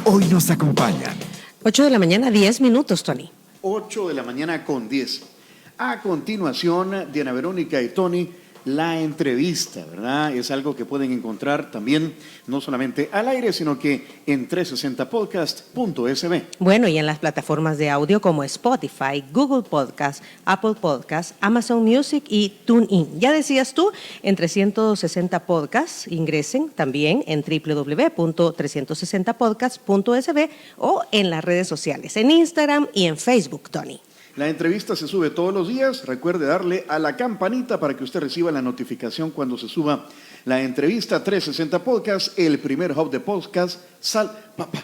hoy nos acompañan. 8 de la mañana, 10 minutos, Tony. 8 de la mañana con 10. A continuación, Diana Verónica y Tony, la entrevista, ¿verdad? Es algo que pueden encontrar también, no solamente al aire, sino que en 360podcast.sb. Bueno, y en las plataformas de audio como Spotify, Google Podcast, Apple Podcast, Amazon Music y TuneIn. Ya decías tú, en 360 Podcasts, ingresen también en www.360podcast.sb o en las redes sociales, en Instagram y en Facebook, Tony. La entrevista se sube todos los días. Recuerde darle a la campanita para que usted reciba la notificación cuando se suba la entrevista. 360 Podcast, el primer hub de podcast salvadoreño.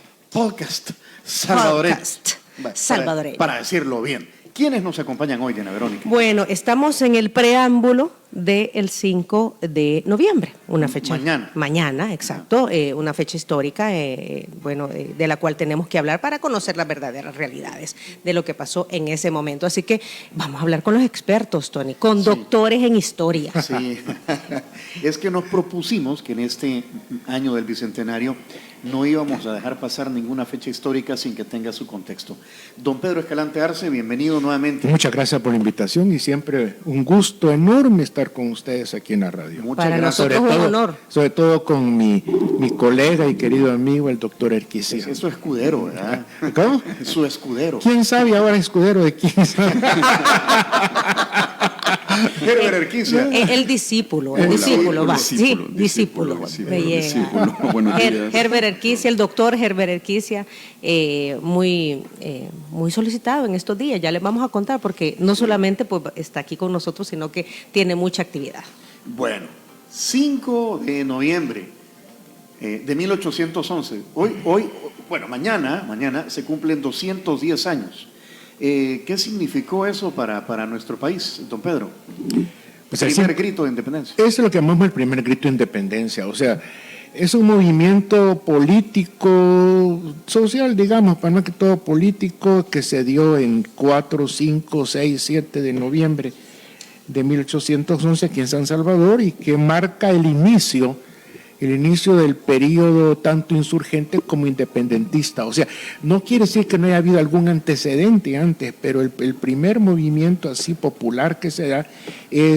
Salvadoreño. Para decirlo bien. ¿Quiénes nos acompañan hoy, Diana Verónica? Bueno, estamos en el preámbulo del 5 de noviembre, una fecha. Mañana, exacto, una fecha histórica, de la cual tenemos que hablar para conocer las verdaderas realidades de lo que pasó en ese momento. Así que vamos a hablar con los expertos, Tony, con doctores en historia. Sí, es que nos propusimos que en este año del Bicentenario no íbamos a dejar pasar ninguna fecha histórica sin que tenga su contexto. Don Pedro Escalante Arce, bienvenido nuevamente. Muchas gracias por la invitación y siempre un gusto enorme estar con ustedes aquí en la radio. Para nosotros es un honor. Sobre todo con mi colega y querido amigo, el doctor Erquicia. Es su escudero, ¿verdad? ¿Cómo? Es su escudero. ¿Quién sabe ahora escudero de quién sabe? Herbert Erquicia. El discípulo, va. Discípulo. Me llega. Buenos días. Herbert Erquicia, el doctor Herbert Erquicia, muy solicitado en estos días. Ya les vamos a contar porque no solamente pues, está aquí con nosotros, sino que tiene mucha actividad. Bueno, 5 de noviembre de 1811. Mañana se cumplen 210 años. ¿Qué significó eso para nuestro país, don Pedro? Pues el primer grito de independencia. Eso es lo que llamamos el primer grito de independencia. O sea, es un movimiento político, social, digamos, para más que todo político, que se dio en 4, 5, 6, 7 de noviembre de 1811 aquí en San Salvador y que marca el inicio del periodo tanto insurgente como independentista. O sea, no quiere decir que no haya habido algún antecedente antes, pero el primer movimiento así popular que se da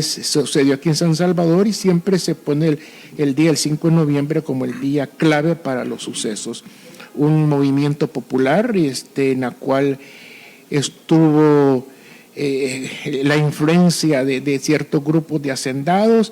sucedió aquí en San Salvador y siempre se pone el día, el 5 de noviembre, como el día clave para los sucesos. Un movimiento popular en la cual estuvo la influencia de ciertos grupos de hacendados.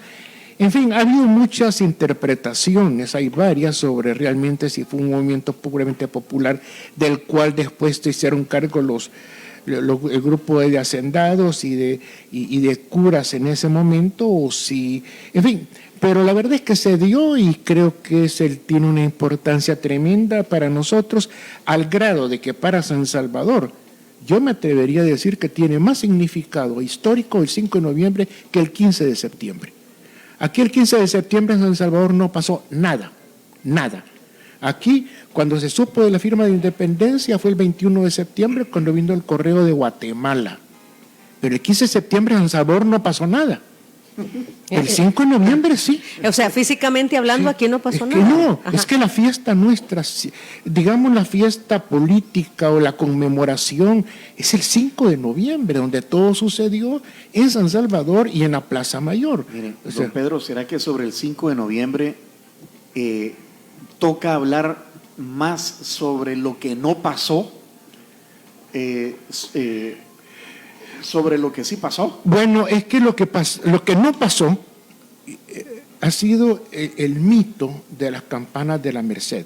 En fin, ha habido muchas interpretaciones, hay varias sobre realmente si fue un movimiento puramente popular del cual después se hicieron cargo el grupo de hacendados y de curas en ese momento, o si, en fin, pero la verdad es que se dio y creo que tiene una importancia tremenda para nosotros, al grado de que para San Salvador, yo me atrevería a decir que tiene más significado histórico el 5 de noviembre que el 15 de septiembre. Aquí el 15 de septiembre en San Salvador no pasó nada. Aquí, cuando se supo de la firma de independencia, fue el 21 de septiembre cuando vino el correo de Guatemala. Pero el 15 de septiembre en San Salvador no pasó nada. El 5 de noviembre sí. O sea, físicamente hablando, sí. Aquí no pasó nada. No, es que la fiesta nuestra, digamos la fiesta política o la conmemoración, es el 5 de noviembre, donde todo sucedió en San Salvador y en la Plaza Mayor. Miren, don Pedro, ¿será que sobre el 5 de noviembre toca hablar más sobre lo que no pasó? Sobre lo que sí pasó. Bueno, es que lo que no pasó ha sido el mito de las campanas de la Merced.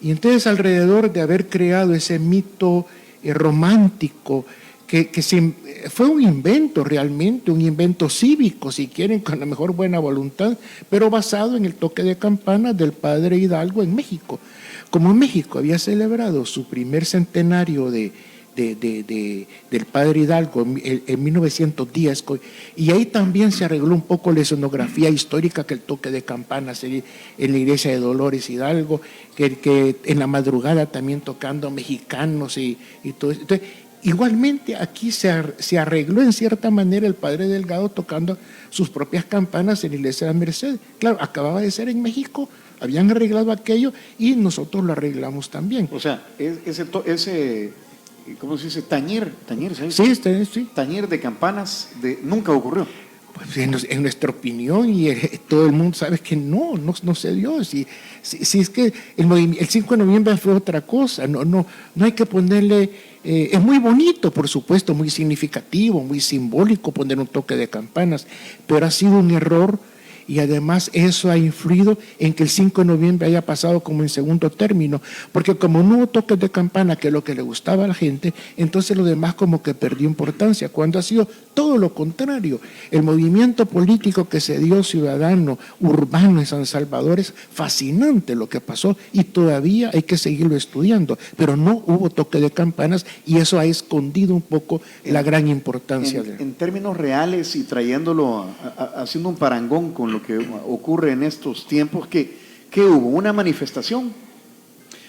Y entonces, alrededor de haber creado ese mito romántico, que fue un invento realmente, un invento cívico, si quieren, con la mejor buena voluntad, pero basado en el toque de campanas del padre Hidalgo en México. Como México había celebrado su primer centenario del padre Hidalgo en 1910, y ahí también se arregló un poco la escenografía histórica, que el toque de campanas en la iglesia de Dolores Hidalgo, que en la madrugada también tocando mexicanos y todo eso. Entonces, igualmente aquí se arregló en cierta manera el padre Delgado tocando sus propias campanas en la iglesia de la Merced. Claro, acababa de ser en México, habían arreglado aquello y nosotros lo arreglamos también. O sea, ese ¿cómo se dice? Tañer, ¿sabes? Sí. Tañer de campanas nunca ocurrió. Pues en nuestra opinión, y todo el mundo sabe que no se dio. Si es que el 5 de noviembre fue otra cosa, no hay que ponerle, es muy bonito, por supuesto, muy significativo, muy simbólico poner un toque de campanas, pero ha sido un error. Y además eso ha influido en que el 5 de noviembre haya pasado como en segundo término, porque como no hubo toques de campana, que es lo que le gustaba a la gente, entonces lo demás como que perdió importancia, cuando ha sido todo lo contrario. El movimiento político que se dio ciudadano, urbano en San Salvador es fascinante lo que pasó y todavía hay que seguirlo estudiando, pero no hubo toque de campanas y eso ha escondido un poco la gran importancia. En términos reales y trayéndolo, haciendo un parangón con lo que ocurre en estos tiempos, ¿qué hubo? ¿Una manifestación,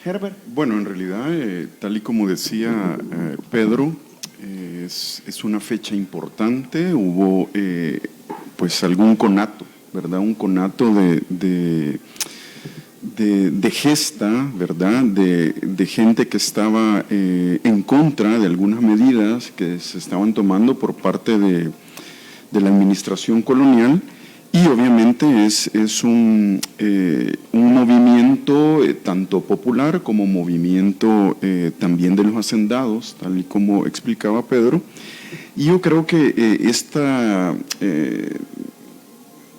Herbert? Bueno, en realidad, tal y como decía Pedro, es una fecha importante. Hubo pues algún conato, ¿verdad? Un conato de gesta, ¿verdad? De gente que estaba en contra de algunas medidas que se estaban tomando por parte de la administración colonial. Y obviamente es un movimiento tanto popular como movimiento también de los hacendados, tal y como explicaba Pedro. Y yo creo que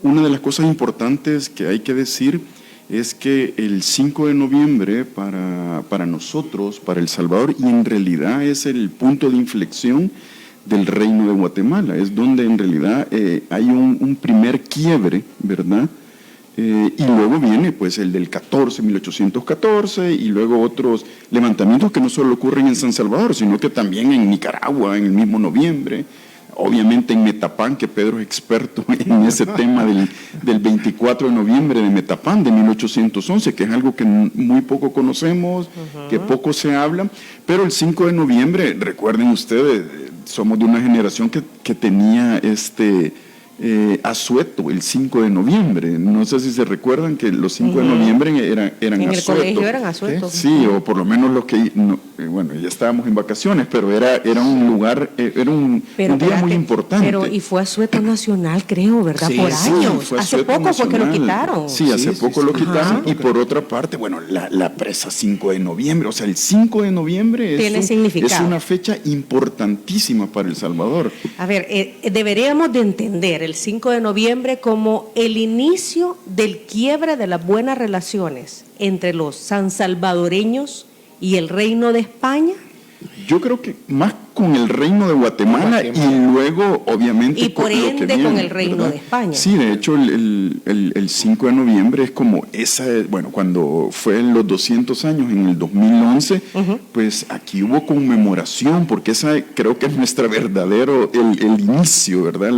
una de las cosas importantes que hay que decir es que el 5 de noviembre para nosotros, para El Salvador, y en realidad es el punto de inflexión del Reino de Guatemala, es donde en realidad hay un primer quiebre, ¿verdad? Y luego viene pues el del 1814, y luego otros levantamientos que no solo ocurren en San Salvador, sino que también en Nicaragua, en el mismo noviembre, obviamente en Metapán, que Pedro es experto en ese tema del 24 de noviembre de Metapán de 1811, que es algo que muy poco conocemos, que poco se habla, pero el 5 de noviembre, recuerden ustedes, somos de una generación que tenía asueto el 5 de noviembre. No sé si se recuerdan que los 5 de noviembre eran en asueto. El colegio eran asueto. Sí, o por lo menos los que, bueno, ya estábamos en vacaciones, pero era un lugar, era un día muy importante. Pero y fue asueto nacional, creo, ¿verdad? Sí, por sí, años. Hace poco nacional. fue que lo quitaron. Sí, hace poco lo quitaron. Y por otra parte, bueno, la presa 5 de noviembre, o sea, el 5 de noviembre es una fecha importantísima para El Salvador. A ver, deberíamos de entender el 5 de noviembre como el inicio del quiebre de las buenas relaciones entre los sansalvadoreños y el Reino de España. Yo creo que más con el Reino de Guatemala y luego, obviamente, y por ende viene, con el Reino, ¿verdad?, de España. Sí, de hecho, el 5 de noviembre es como cuando fue los 200 años, en el 2011, pues aquí hubo conmemoración, porque esa creo que es nuestra verdadero, el inicio, ¿verdad?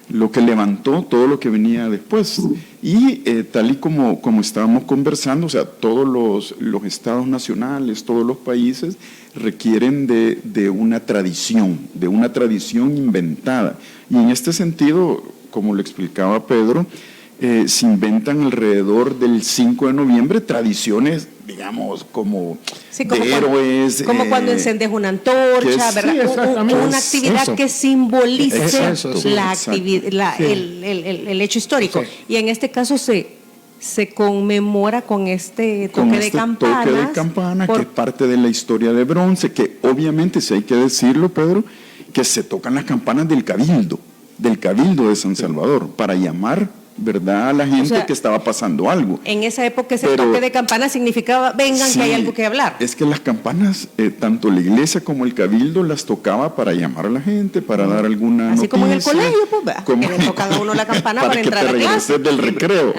Lo que levantó todo lo que venía después. Y tal y como estábamos conversando, o sea, todos los estados nacionales, todos los países requieren de una tradición inventada. Y en este sentido, como lo explicaba Pedro, se inventan alrededor del 5 de noviembre tradiciones, digamos, como héroes. Como cuando encendes una antorcha, ¿verdad? Sí, una actividad eso. Que simbolice el hecho histórico. Sí. Y en este caso se conmemora con este toque de campana. Toque de campana, que es parte de la historia de bronce, que obviamente, si hay que decirlo, Pedro, que se tocan las campanas del Cabildo de San Salvador, para llamar, ¿verdad?, a la gente que estaba pasando algo. En esa época ese toque de campana significaba, vengan, sí, que hay algo que hablar. Es que las campanas, tanto la iglesia como el Cabildo las tocaba para llamar a la gente, para dar alguna noticia. Así como en el colegio, pues, que le tocan a uno la campana para entrar a clase. Del recreo.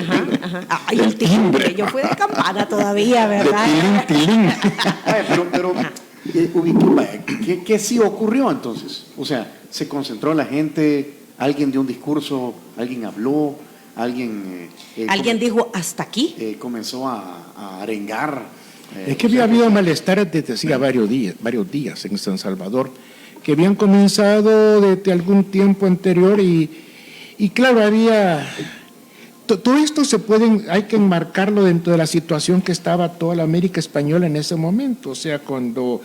Ay, el timbre. Yo fui de campana todavía, ¿verdad? De tilín. Pero ¿qué sí ocurrió entonces? O sea, se concentró la gente, alguien dio un discurso, alguien habló, alguien dijo hasta aquí. Comenzó a arengar Es que había habido malestares desde hacía varios días en San Salvador, que habían comenzado desde algún tiempo anterior y claro, había... Todo esto hay que enmarcarlo dentro de la situación que estaba toda la América española en ese momento, o sea, cuando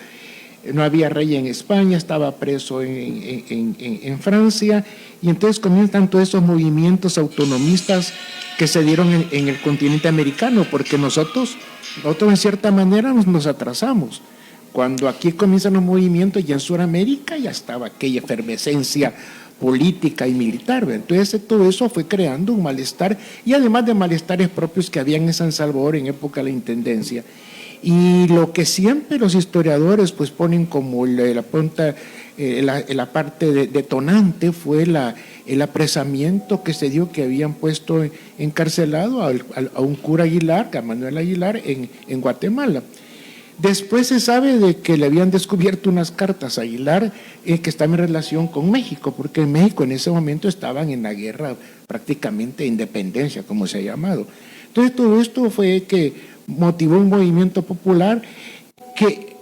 no había rey en España, estaba preso en Francia, y entonces comienzan todos esos movimientos autonomistas que se dieron en el continente americano, porque nosotros en cierta manera nos atrasamos. Cuando aquí comienzan los movimientos, ya en Sudamérica ya estaba aquella efervescencia política y militar, ¿verdad? Entonces todo eso fue creando un malestar, y además de malestares propios que habían en San Salvador en época de la intendencia. Y lo que siempre los historiadores pues ponen como la parte detonante fue el apresamiento que se dio, que habían puesto encarcelado a un cura Aguilar, a Manuel Aguilar, en Guatemala. Después se sabe de que le habían descubierto unas cartas a Aguilar que estaban en relación con México, porque en México en ese momento estaban en la guerra prácticamente de independencia, como se ha llamado. Entonces todo esto fue que motivó un movimiento popular que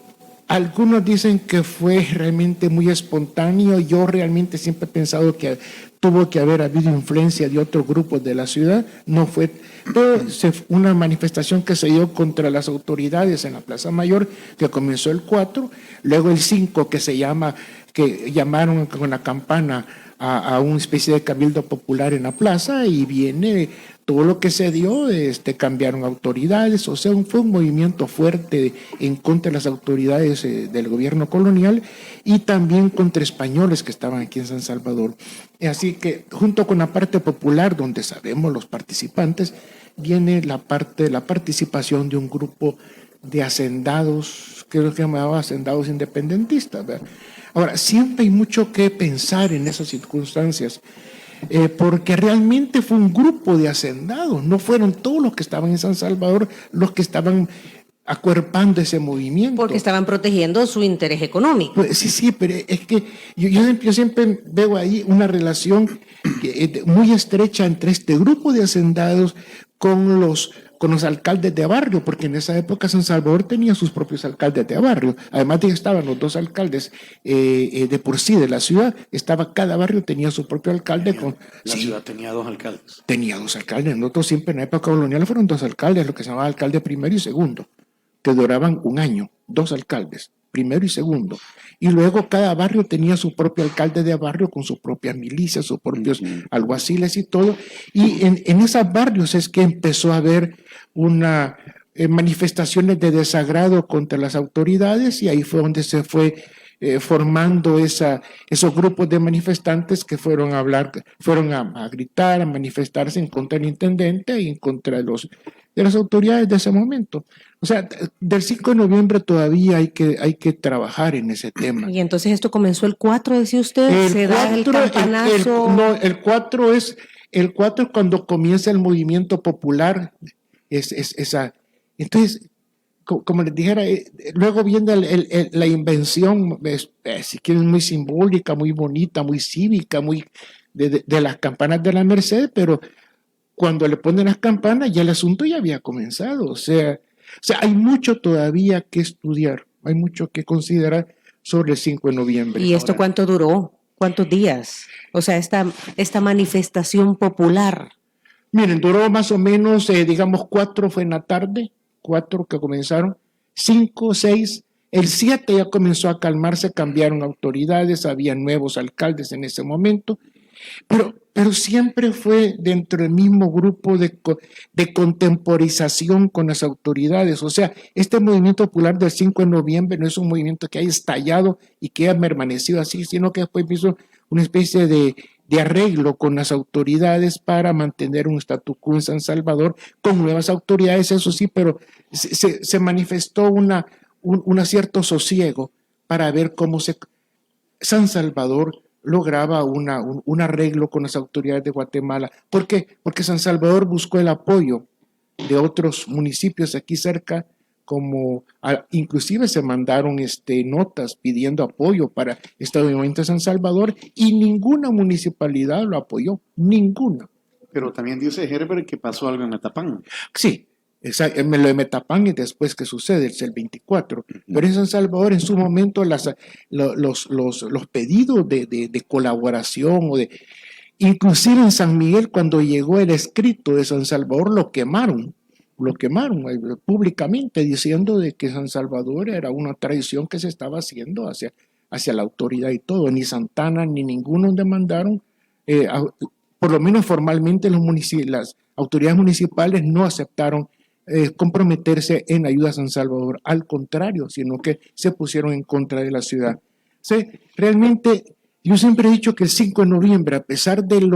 algunos dicen que fue realmente muy espontáneo. Yo realmente siempre he pensado que tuvo que haber habido influencia de otros grupos de la ciudad, no fue, pero una manifestación que se dio contra las autoridades en la Plaza Mayor, que comenzó el 4, luego el 5 que llamaron con la campana a una especie de cabildo popular en la plaza, y viene todo lo que se dio, cambiaron autoridades, o sea, fue un movimiento fuerte en contra de las autoridades del gobierno colonial y también contra españoles que estaban aquí en San Salvador. Así que junto con la parte popular, donde sabemos los participantes, viene la participación de un grupo de hacendados, que lo llamaba hacendados independentistas, ¿verdad? Ahora, siempre hay mucho que pensar en esas circunstancias, porque realmente fue un grupo de hacendados, no fueron todos los que estaban en San Salvador los que estaban acuerpando ese movimiento. Porque estaban protegiendo su interés económico. Pues, sí, pero es que yo siempre veo ahí una relación muy estrecha entre este grupo de hacendados con los alcaldes de barrio, porque en esa época San Salvador tenía sus propios alcaldes de barrio. Además de que estaban los dos alcaldes de por sí de la ciudad, cada barrio tenía su propio alcalde. La ciudad tenía dos alcaldes. Tenía dos alcaldes. Nosotros siempre en la época colonial fueron dos alcaldes, lo que se llamaba alcalde primero y segundo, que duraban un año, dos alcaldes, primero y segundo. Y luego cada barrio tenía su propio alcalde de barrio con su propia milicia, sus propios alguaciles y todo. Y en esos barrios es que empezó a haber manifestaciones de desagrado contra las autoridades, y ahí fue donde se fue formando esos grupos de manifestantes que fueron a gritar, a manifestarse en contra del intendente y en contra de las autoridades de ese momento. O sea, del 5 de noviembre todavía hay que trabajar en ese tema. Y entonces esto comenzó el 4, decía usted, se da el campanazo. El 4 es cuando comienza el movimiento popular. Entonces, como les dijera, luego viene la invención, si quieren, muy simbólica, muy bonita, muy cívica, muy de las campanas de la Merced, pero cuando le ponen las campanas ya el asunto ya había comenzado. O sea, hay mucho todavía que estudiar, hay mucho que considerar sobre el 5 de noviembre. ¿Y esto cuánto duró? ¿Cuántos días? O sea, esta manifestación popular. Miren, duró más o menos, 4 fue en la tarde, 4 que comenzaron, 5, 6, el 7 ya comenzó a calmarse, cambiaron autoridades, había nuevos alcaldes en ese momento, pero siempre fue dentro del mismo grupo de contemporización con las autoridades. O sea, este movimiento popular del 5 de noviembre no es un movimiento que haya estallado y que haya permanecido así, sino que después hizo una especie de arreglo con las autoridades para mantener un statu quo en San Salvador, con nuevas autoridades, eso sí, pero se manifestó un cierto sosiego para ver cómo San Salvador lograba un arreglo con las autoridades de Guatemala. ¿Por qué? Porque San Salvador buscó el apoyo de otros municipios aquí cerca, inclusive se mandaron notas pidiendo apoyo para este movimiento de San Salvador, y ninguna municipalidad lo apoyó, ninguna. Pero también dice Herbert que pasó algo en Atapán. Sí, Me lo de Metapán y después que sucede, es el 24. Pero en San Salvador, en su momento, los pedidos de colaboración inclusive en San Miguel, cuando llegó el escrito de San Salvador, lo quemaron públicamente, diciendo de que San Salvador era una traición que se estaba haciendo hacia la autoridad y todo. Ni Santana ni ninguno demandaron, por lo menos formalmente las autoridades municipales no aceptaron comprometerse en ayuda a San Salvador, al contrario, sino que se pusieron en contra de la ciudad. Sí, realmente yo siempre he dicho que el 5 de noviembre, a pesar de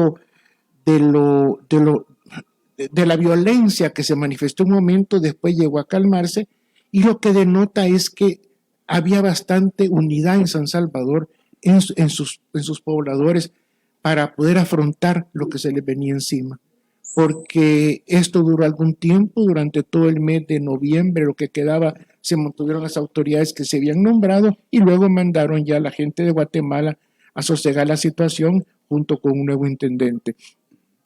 la violencia que se manifestó un momento, después llegó a calmarse, y lo que denota es que había bastante unidad en San Salvador, en sus pobladores, para poder afrontar lo que se les venía encima. Porque esto duró algún tiempo, durante todo el mes de noviembre, lo que quedaba, se mantuvieron las autoridades que se habían nombrado, y luego mandaron ya a la gente de Guatemala a sosegar la situación junto con un nuevo intendente.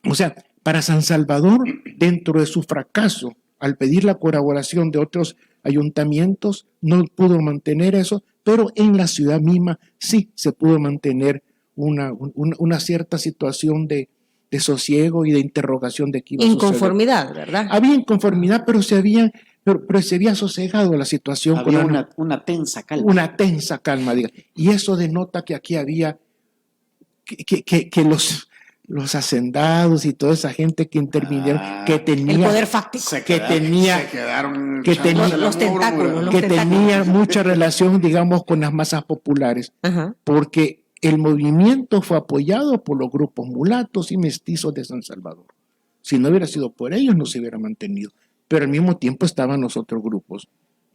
O sea, para San Salvador, dentro de su fracaso, al pedir la colaboración de otros ayuntamientos, no pudo mantener eso, pero en la ciudad misma sí se pudo mantener una cierta situación de sosiego y de interrogación de qué iba a suceder. Inconformidad, ¿verdad? Había inconformidad, pero se había sosegado la situación. Había una tensa calma. Una tensa calma, diga. Y eso denota que aquí había que los hacendados y toda esa gente que intervinieron, que tenía el poder fáctico, los tentáculos, que tenía mucha relación, digamos, con las masas populares. Ajá. Porque el movimiento fue apoyado por los grupos mulatos y mestizos de San Salvador. Si no hubiera sido por ellos, no se hubiera mantenido. Pero al mismo tiempo estaban los otros grupos.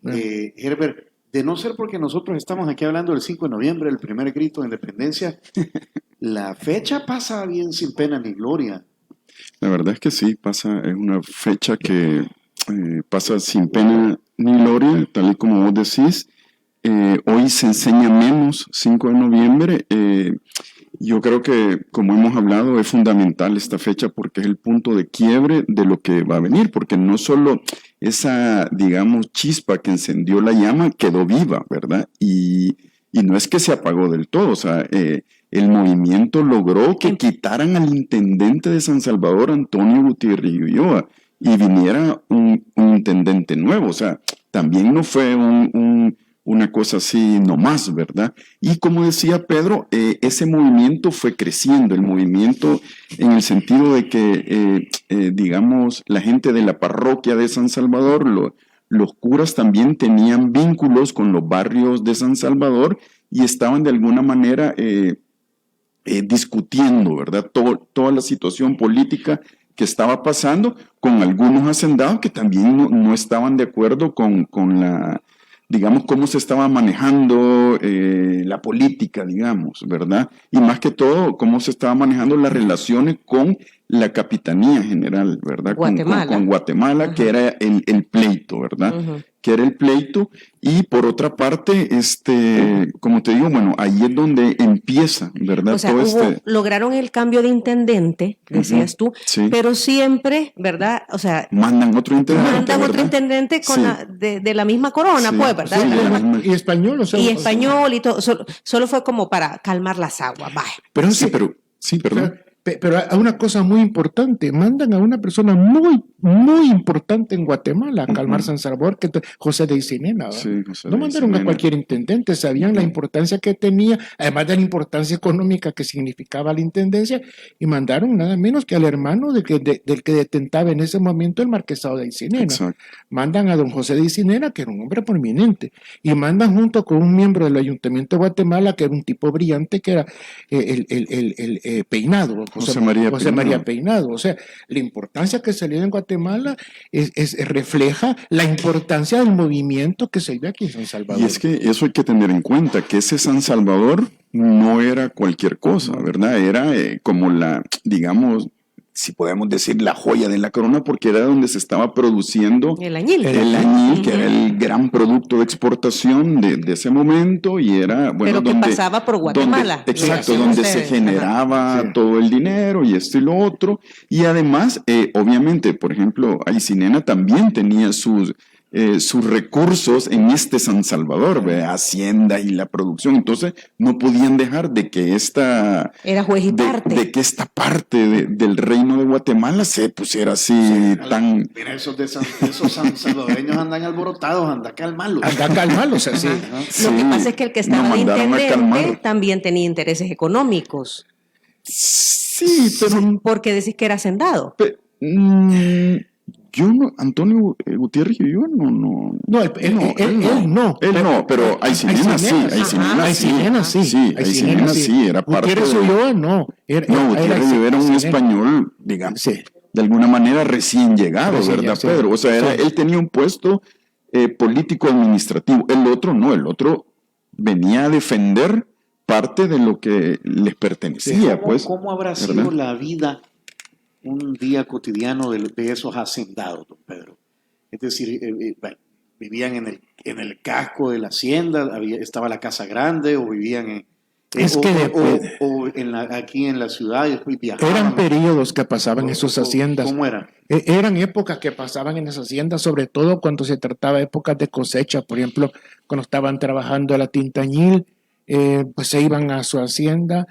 Herbert, de no ser porque nosotros estamos aquí hablando del 5 de noviembre, el primer grito de independencia, la fecha pasa bien sin pena ni gloria. La verdad es que sí, es una fecha que pasa sin pena ni gloria, tal y como vos decís. Hoy se enseña menos 5 de noviembre. Yo creo que, como hemos hablado, es fundamental esta fecha porque es el punto de quiebre de lo que va a venir, porque no solo esa, digamos, chispa que encendió la llama quedó viva, ¿verdad? Y no es que se apagó del todo, o sea, el movimiento logró que quitaran al intendente de San Salvador, Antonio Gutiérrez Ulloa, y viniera un intendente nuevo, o sea, también no fue una cosa así nomás, ¿verdad? Y como decía Pedro, ese movimiento fue creciendo, el movimiento en el sentido de que, digamos, la gente de la parroquia de San Salvador, los curas también tenían vínculos con los barrios de San Salvador y estaban de alguna manera discutiendo, ¿verdad? Toda la situación política que estaba pasando con algunos hacendados que también no estaban de acuerdo con la, digamos, cómo se estaba manejando la política, digamos, ¿verdad? Y más que todo, cómo se estaba manejando las relaciones con la Capitanía General, ¿verdad? Guatemala. Con Guatemala, uh-huh. Que era el pleito, ¿verdad? Uh-huh. Que era el pleito. Y por otra parte, como te digo, bueno, ahí es donde empieza, ¿verdad? O sea, lograron el cambio de intendente, decías tú, sí. Pero siempre, ¿verdad? O sea, mandan otro intendente. Mandan otro intendente con de la misma corona, sí, pues, ¿verdad? Sí, y español, o sea. Y español y todo. Solo fue como para calmar las aguas, vaya. Pero sí, perdón. Pero hay una cosa muy importante, mandan a una persona muy, muy importante en Guatemala a calmar San Salvador, que José de Isinena. Sí, no mandaron a cualquier intendente, sabían la importancia que tenía, además de la importancia económica que significaba la intendencia, y mandaron nada menos que al hermano del que detentaba en ese momento el marquesado de Isinena. Exacto. Mandan a don José de Isinena, que era un hombre prominente, y mandan junto con un miembro del Ayuntamiento de Guatemala, que era un tipo brillante, que era el Peinado, José María Peinado. O sea, la importancia que se le dio en Guatemala refleja la importancia del movimiento que se dio aquí en San Salvador. Y es que eso hay que tener en cuenta, que ese San Salvador no era cualquier cosa, ¿verdad? Era como digamos, si podemos decir, la joya de la corona, porque era donde se estaba produciendo el añil. El añil, que era el gran producto de exportación de ese momento, y era, bueno, pero que pasaba por Guatemala. Exacto, donde se generaba todo el dinero y esto y lo otro. Y además, obviamente, por ejemplo, Aycinena también tenía sus recursos en San Salvador, ¿verdad? Hacienda y la producción. Entonces, no podían dejar de que era juez y parte. De que esta parte del reino de Guatemala se pusiera así tan... Mira, esos sansalvadoreños andan alborotados, anda calmarlos. O sea, sí. Lo que pasa es que el que estaba de intendente también tenía intereses económicos. Sí, pero... Porque decís que era hacendado. Yo no, Antonio Gutiérrez y yo no. No, él no. Él no, pero Aycinena sí, era parte Gutiérrez Ulloa no. Gutiérrez era un español, digamos, de alguna manera recién llegado, ¿verdad, Pedro? O sea, él tenía un puesto político-administrativo. El otro no, el otro venía a defender parte de lo que les pertenecía, ¿Cómo habrá sido la vida un día cotidiano de esos hacendados, don Pedro? Es decir, vivían en el casco de la hacienda, estaba la casa grande, o vivían aquí en la ciudad y después viajaban. Eran periodos que pasaban en esas haciendas. ¿Cómo era? Eran épocas que pasaban en esas haciendas, sobre todo cuando se trataba de épocas de cosecha. Por ejemplo, cuando estaban trabajando a la tinta añil, pues se iban a su hacienda.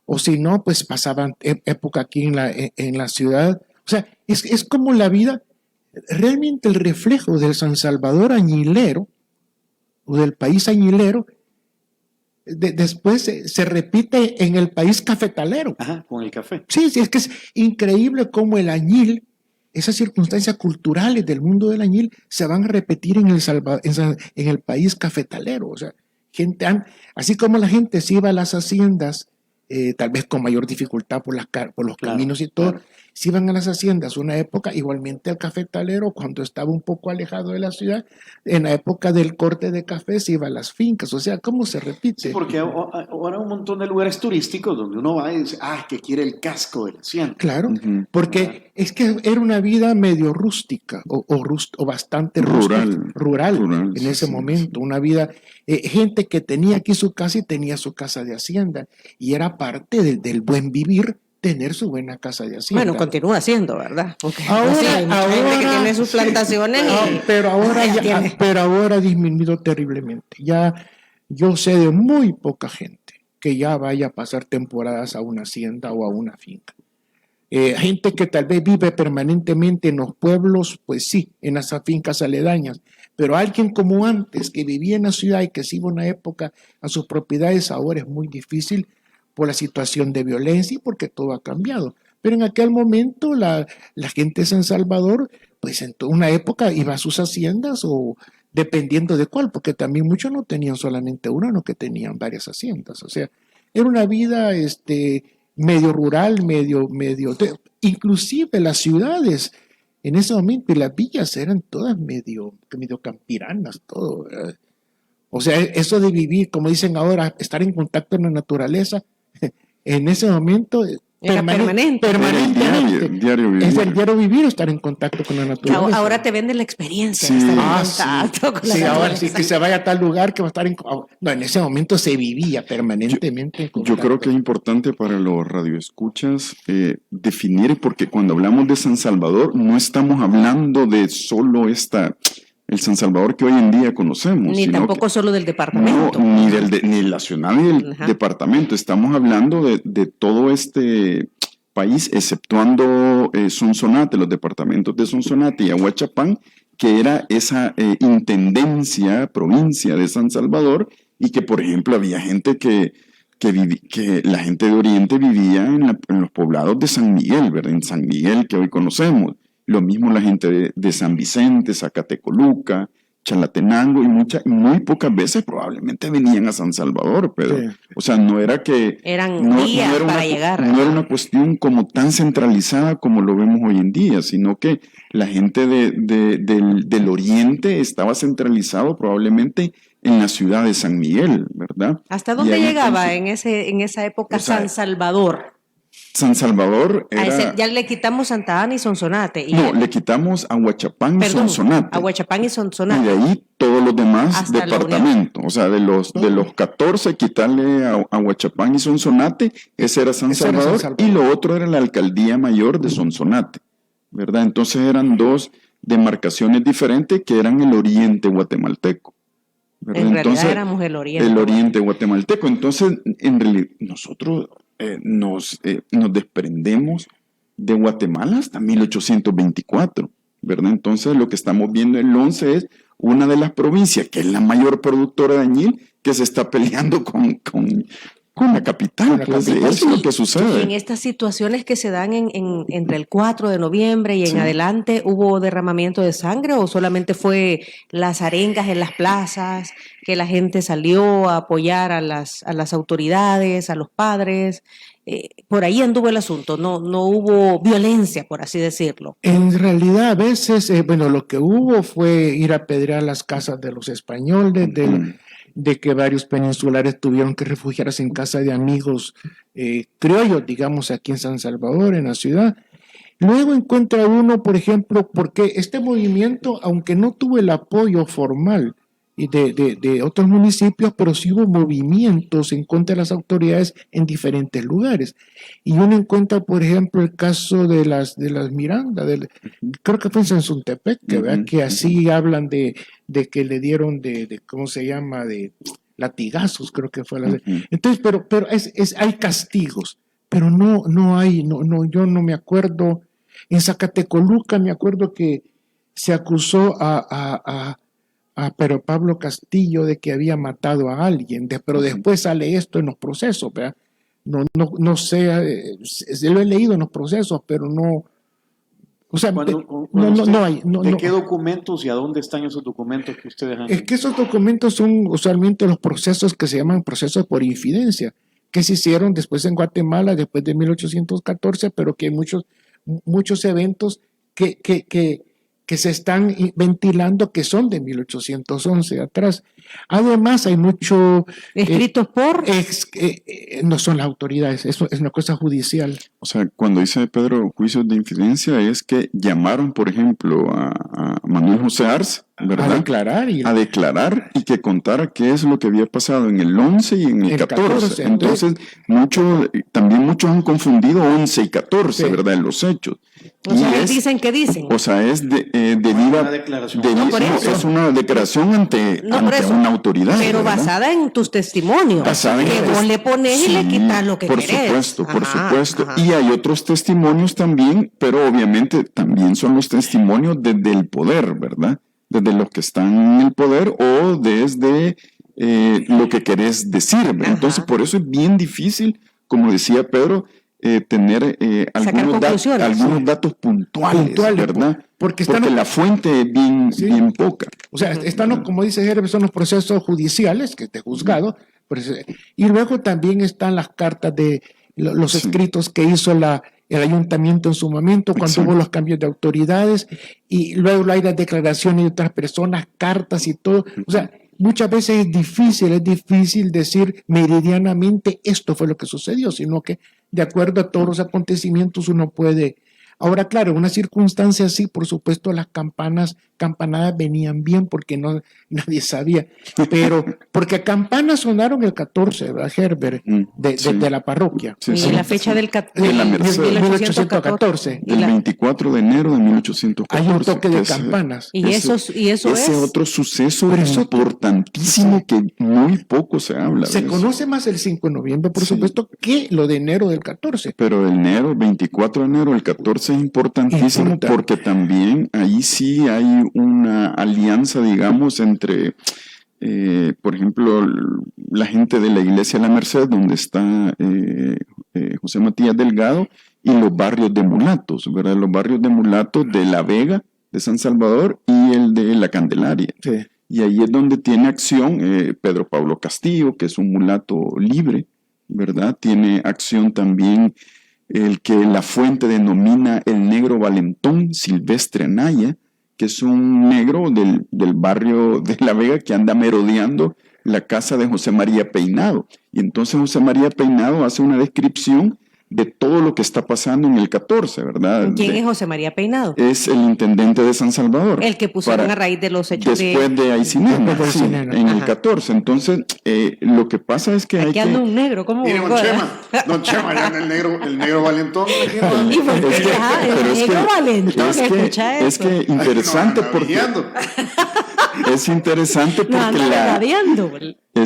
O si no, pues pasaban época aquí en la ciudad. O sea, es como la vida, realmente el reflejo del San Salvador añilero, o del país añilero, después se repite en el país cafetalero. Ajá, con el café. Sí, es que es increíble cómo el añil, esas circunstancias culturales del mundo del añil, se van a repetir en el país cafetalero. O sea, así como la gente se iba a las haciendas, tal vez con mayor dificultad por los caminos y todo, se iban a las haciendas una época, igualmente el cafetalero, cuando estaba un poco alejado de la ciudad, en la época del corte de café se iba a las fincas. O sea, ¿cómo se repite? Sí, porque ahora hay un montón de lugares turísticos donde uno va y dice, que quiere el casco de la hacienda. Claro, porque es que era una vida medio rústica o bastante rural en ese momento, una vida, gente que tenía aquí su casa y tenía su casa de hacienda, y era parte del buen vivir tener su buena casa de hacienda. Bueno, continúa siendo, ¿verdad? Porque ahora hay mucha gente que tiene sus plantaciones pero ahora ha disminuido terriblemente. Ya yo sé de muy poca gente que ya vaya a pasar temporadas a una hacienda o a una finca. Gente que tal vez vive permanentemente en los pueblos, pues sí, en esas fincas aledañas, pero alguien como antes, que vivía en la ciudad y que se iba una época a sus propiedades, ahora es muy difícil por la situación de violencia y porque todo ha cambiado. Pero en aquel momento la gente de San Salvador, pues en toda una época iba a sus haciendas, o dependiendo de cuál, porque también muchos no tenían solamente una, no, que tenían varias haciendas. O sea, era una vida medio rural, inclusive las ciudades en ese momento y las villas eran todas medio campiranas, todo, ¿verdad? O sea, eso de vivir, como dicen ahora, estar en contacto con la naturaleza, en ese momento permanentemente. Diario vivir. Es el diario vivir, estar en contacto con la naturaleza. Ahora te venden la experiencia. Sí. Estar en contacto con la ahora naturaleza. sí, que se vaya a tal lugar que va a estar No, en ese momento se vivía permanentemente. Yo creo que es importante para los radioescuchas definir, porque cuando hablamos de San Salvador no estamos hablando de solo el San Salvador que hoy en día conocemos. Ni tampoco solo del departamento. No, ni la ciudad ni del departamento. Estamos hablando de todo este país, exceptuando Sonsonate, los departamentos de Sonsonate y Ahuachapán, que era esa provincia de San Salvador, y que, por ejemplo, había gente que la gente de Oriente vivía en los poblados de San Miguel, ¿verdad? En San Miguel, que hoy conocemos. Lo mismo la gente de San Vicente, Zacatecoluca, Chalatenango, y muy pocas veces probablemente venían a San Salvador, pero, sí. O sea, no era que... Eran días para llegar. No era una cuestión como tan centralizada como lo vemos hoy en día, sino que la gente del Oriente estaba centralizado probablemente en la ciudad de San Miguel, ¿verdad? ¿Hasta dónde llegaba entonces, en esa época San Salvador? San Salvador era... ya le quitamos Santa Ana y Sonsonate. No, le quitamos Aguachapán y Sonsonate. Aguachapán y Sonsonate. Y de ahí todos los demás hasta departamentos. O sea, de los 14, quitarle a Aguachapán y Sonsonate, ese era San Salvador, y lo otro era la alcaldía mayor de Sonsonate, ¿verdad? Entonces eran dos demarcaciones diferentes que eran el oriente guatemalteco, ¿verdad? En Entonces, realidad éramos el oriente. El oriente guatemalteco. Entonces, en realidad, nosotros nos desprendemos de Guatemala hasta 1824, ¿verdad? Entonces, lo que estamos viendo el 11 es una de las provincias, que es la mayor productora de añil, que se está peleando con la capital. Pues, eso es lo que sucede. Y en estas situaciones que se dan entre el 4 de noviembre y en adelante, ¿hubo derramamiento de sangre o solamente fue las arengas en las plazas, que la gente salió a apoyar a las autoridades, a los padres? Por ahí anduvo el asunto, no hubo violencia, por así decirlo. En realidad, a veces, lo que hubo fue ir a apedrear las casas de los españoles, de que varios peninsulares tuvieron que refugiarse en casa de amigos criollos, digamos, aquí en San Salvador, en la ciudad. Luego encuentra uno, por ejemplo, porque este movimiento, aunque no tuvo el apoyo formal de otros municipios, pero sí hubo movimientos en contra de las autoridades en diferentes lugares. Y uno encuentra, por ejemplo, el caso de las Miranda, creo que fue en Sensuntepec, que así hablan de que le dieron de ¿cómo se llama?, de latigazos, creo que fue. Entonces, pero hay castigos, pero no hay, yo no me acuerdo. En Zacatecoluca me acuerdo que se acusó a Pedro Pablo Castillo de que había matado a alguien, pero después sale esto en los procesos, ¿verdad? No sé, lo he leído en los procesos, pero no, o sea, no hay. ¿De qué documentos y a dónde están esos documentos que ustedes han? Es que esos documentos son usualmente los procesos que se llaman procesos por infidencia, que se hicieron después en Guatemala, después de 1814, pero que hay muchos eventos que se están ventilando que son de 1811 atrás. Además, hay mucho... ¿Escritos por? No son las autoridades, eso es una cosa judicial. O sea, cuando dice Pedro juicios de infidencia, es que llamaron, por ejemplo, a Manuel José Arce, ¿verdad? A declarar y que contara qué es lo que había pasado en el 11 y en el 14. Entonces, también muchos han confundido 11 y 14, ¿verdad? En los hechos. O sea, dicen que dicen. O sea, es una declaración. Es una declaración ante una autoridad. Pero ¿verdad? Basada en tus testimonios. Que vos le pones y le quitas lo que querés. Por supuesto. Y hay otros testimonios también, pero obviamente también son los testimonios desde el poder, ¿verdad? Desde los que están en el poder o desde lo que querés decir. Entonces, por eso es bien difícil, como decía Pedro, tener algunos datos puntuales, ¿verdad? Porque la fuente es bien poca. O sea, están, como dice Jeremy, son los procesos judiciales que te he juzgado, y luego también están las cartas de los escritos que hizo el ayuntamiento en su momento, cuando hubo los cambios de autoridades, y luego hay las declaraciones de otras personas, cartas y todo. O sea, muchas veces es difícil decir meridianamente esto fue lo que sucedió, sino que de acuerdo a todos los acontecimientos uno puede... Ahora, claro, en una circunstancia así, por supuesto, las campanadas venían bien porque nadie sabía, pero porque campanas sonaron el 14, ¿verdad, Herbert? De la parroquia. Y la fecha del la 1814. El 24 de enero de 1814. Hay un toque de campanas. Y eso es otro suceso importantísimo que muy poco se habla. Se conoce más el 5 de noviembre, por supuesto, que lo de enero del 14. Pero el 24 de enero del 14 es importantísimo porque también ahí sí hay una alianza, digamos, entre, por ejemplo, la gente de la Iglesia de la Merced, donde está José Matías Delgado, y los barrios de mulatos, ¿verdad? Los barrios de mulatos de La Vega, de San Salvador, y el de La Candelaria. Sí. Y ahí es donde tiene acción Pedro Pablo Castillo, que es un mulato libre, ¿verdad? Tiene acción también el que la fuente denomina el negro valentón, Silvestre Anaya, que es un negro del barrio de La Vega que anda merodeando la casa de José María Peinado. Y entonces José María Peinado hace una descripción de todo lo que está pasando en el 14, ¿verdad? ¿Quién es José María Peinado? Es el intendente de San Salvador. El que pusieron a raíz de los hechos después de Aycinena, sí, en el 14. Entonces, lo que pasa es que aquí anda un negro, ¿cómo? Mire, don Chema, ya el negro valentón. Es que interesante porque... Es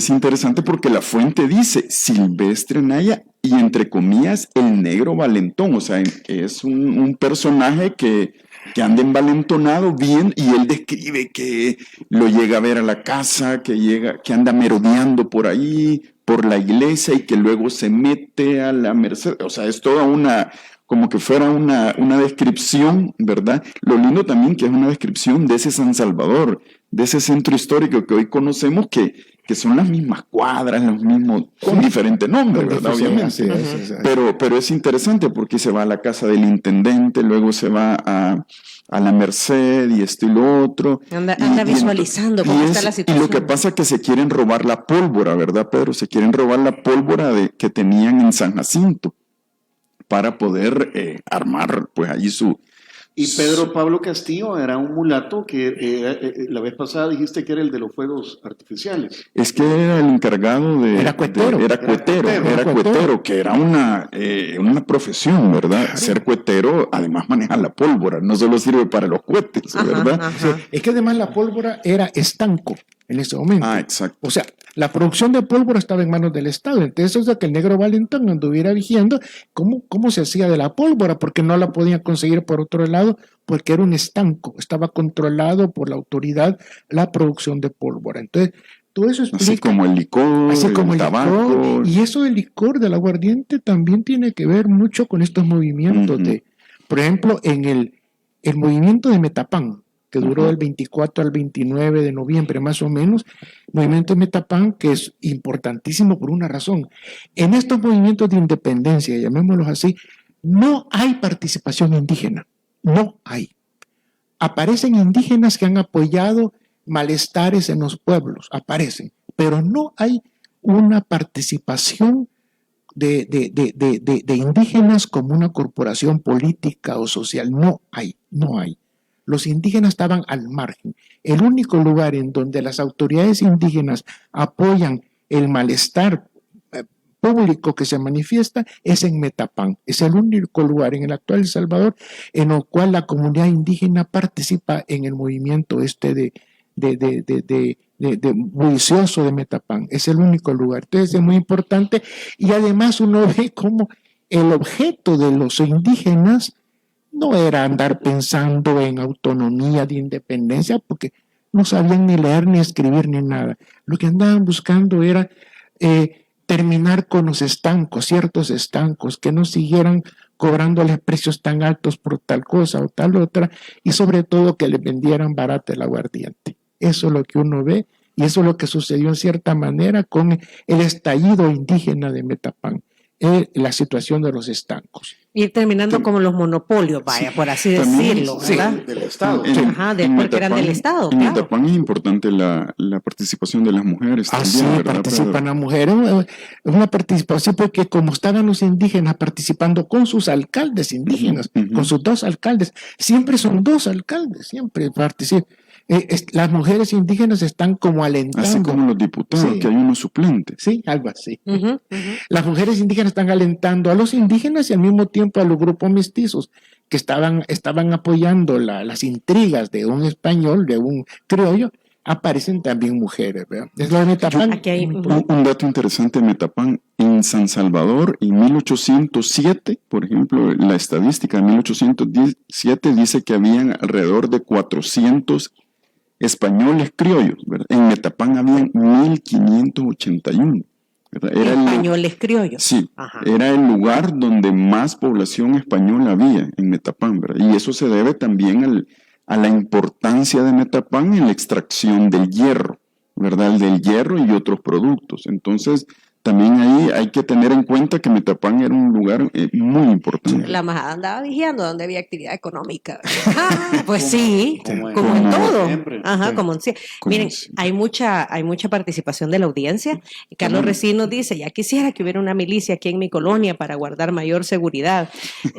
interesante porque la fuente dice Silvestre Anaya y entre comillas el negro valentón, o sea, es un personaje que anda envalentonado bien, y él describe que lo llega a ver a la casa, que anda merodeando por ahí, por la iglesia, y que luego se mete a la Merced. O sea, es toda como que fuera una descripción, ¿verdad? Lo lindo también que es una descripción de ese San Salvador, de ese centro histórico que hoy conocemos, que son las mismas cuadras, los mismos, con diferente nombre, ¿verdad? Obviamente. Pero es interesante porque se va a la casa del intendente, luego se va a la Merced y esto y lo otro. Anda visualizando cómo está la situación. Y lo que pasa es que se quieren robar la pólvora, ¿verdad, Pedro? Se quieren robar la pólvora que tenían en San Jacinto para poder armar, pues, allí su... Y Pedro Pablo Castillo era un mulato que la vez pasada dijiste que era el de los fuegos artificiales. Es que era el encargado de... Era cuetero, que era una profesión, ¿verdad? Claro. Ser cuetero, además maneja la pólvora, no solo sirve para los cohetes, ¿verdad? Sí, es que además la pólvora era estanco en ese momento. Exacto. O sea, la producción de pólvora estaba en manos del Estado. Entonces, eso es de que el negro valentón anduviera vigiando cómo se hacía de la pólvora, porque no la podían conseguir por otro lado, porque era un estanco. Estaba controlado por la autoridad la producción de pólvora. Entonces, todo eso explica. Así como el licor, el tabaco. Y eso del licor, del aguardiente, también tiene que ver mucho con estos movimientos. Por ejemplo, en el movimiento de Metapán, que duró del 24 al 29 de noviembre, más o menos, movimiento de Metapán, que es importantísimo por una razón. En estos movimientos de independencia, llamémoslos así, no hay participación indígena, no hay. Aparecen indígenas que han apoyado malestares en los pueblos, aparecen, pero no hay una participación de indígenas como una corporación política o social, no hay. Los indígenas estaban al margen. El único lugar en donde las autoridades indígenas apoyan el malestar público que se manifiesta es en Metapán. Es el único lugar en el actual El Salvador en el cual la comunidad indígena participa en el movimiento bullicioso de Metapán. Es el único lugar. Entonces es muy importante, y además uno ve cómo el objeto de los indígenas no era andar pensando en autonomía, de independencia, porque no sabían ni leer, ni escribir, ni nada. Lo que andaban buscando era terminar con los estancos, ciertos estancos, que no siguieran cobrándoles precios tan altos por tal cosa o tal otra, y sobre todo que les vendieran barato el aguardiente. Eso es lo que uno ve, y eso es lo que sucedió en cierta manera con el estallido indígena de Metapán. La situación de los estancos. Ir terminando como los monopolios, vaya, por así decirlo, ¿verdad? Sí, del Estado. Porque eran del Estado. En Metapán es importante la participación de las mujeres. Sí, participan las mujeres. Es una participación porque como estaban los indígenas participando con sus alcaldes indígenas, con sus dos alcaldes, siempre son dos alcaldes, siempre participan. Las mujeres indígenas están como alentando. Así como los diputados, que hay unos suplentes. Sí, algo así. Las mujeres indígenas están alentando a los indígenas y al mismo tiempo a los grupos mestizos que estaban apoyando las intrigas de un español, de un criollo. Aparecen también mujeres, ¿verdad? Es lo de Metapán. Aquí hay un dato interesante de Metapán. En San Salvador, en 1807, por ejemplo, la estadística de 1817 dice que habían alrededor de 400 españoles criollos, ¿verdad? En Metapán habían 1581. Españoles criollos. Sí, era el lugar donde más población española había en Metapán, ¿verdad? Y eso se debe también a la importancia de Metapán en la extracción del hierro, ¿verdad? Del hierro y otros productos. Entonces, también ahí hay que tener en cuenta que Metapán era un lugar muy importante. La majada andaba vigiando donde había actividad económica. Pues sí, como en como todo. siempre. Ajá, Sí. como en sí. Como Miren, siempre. hay mucha participación de la audiencia. Carlos Recín nos dice, ya quisiera que hubiera una milicia aquí en mi colonia para guardar mayor seguridad.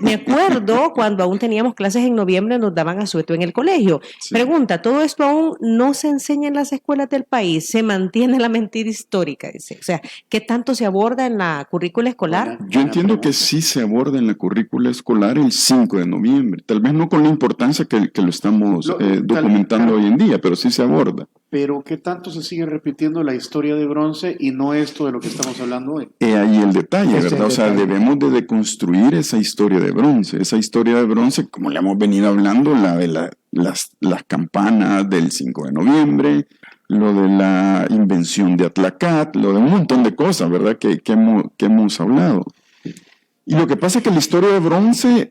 Me acuerdo cuando aún teníamos clases en noviembre, nos daban asueto en el colegio. Sí. Pregunta, ¿todo esto aún no se enseña en las escuelas del país? ¿Se mantiene la mentira histórica? Dice. O sea, ¿qué tanto se aborda en la currícula escolar? Yo entiendo que sí se aborda en la currícula escolar el 5 de noviembre, tal vez no con la importancia que lo estamos documentando hoy en día, pero sí se aborda. Pero ¿qué tanto se sigue repitiendo la historia de bronce y no esto de lo que estamos hablando hoy? Ahí el detalle, Ese ¿verdad? O sea, detalle. debemos de deconstruir esa historia de bronce. Esa historia de bronce, como le hemos venido hablando, la de las campanas del 5 de noviembre, lo de la invención de Atlacat, lo de un montón de cosas, ¿verdad? Que hemos hablado. Y lo que pasa es que la historia de bronce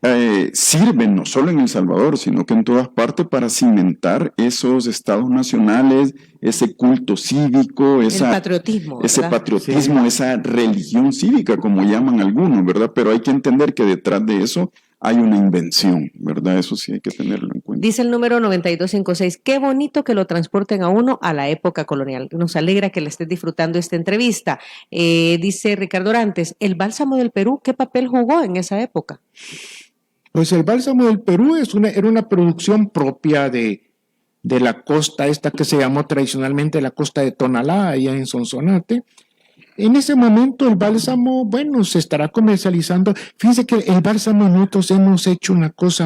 sirve no solo en El Salvador, sino que en todas partes para cimentar esos estados nacionales, ese culto cívico, El patriotismo, ese ¿verdad? patriotismo, esa religión cívica, como llaman algunos, ¿verdad? Pero hay que entender que detrás de eso hay una invención, ¿verdad? Eso sí hay que tenerlo en cuenta. Dice el número 9256, qué bonito que lo transporten a uno a la época colonial. Nos alegra que le estés disfrutando esta entrevista. Dice Ricardo Orantes, ¿el bálsamo del Perú qué papel jugó en esa época? Pues el bálsamo del Perú era una producción propia de la costa esta que se llamó tradicionalmente la costa de Tonalá, allá en Sonsonate. En ese momento el bálsamo, bueno, se estará comercializando. Fíjense que el bálsamo nosotros hemos hecho una cosa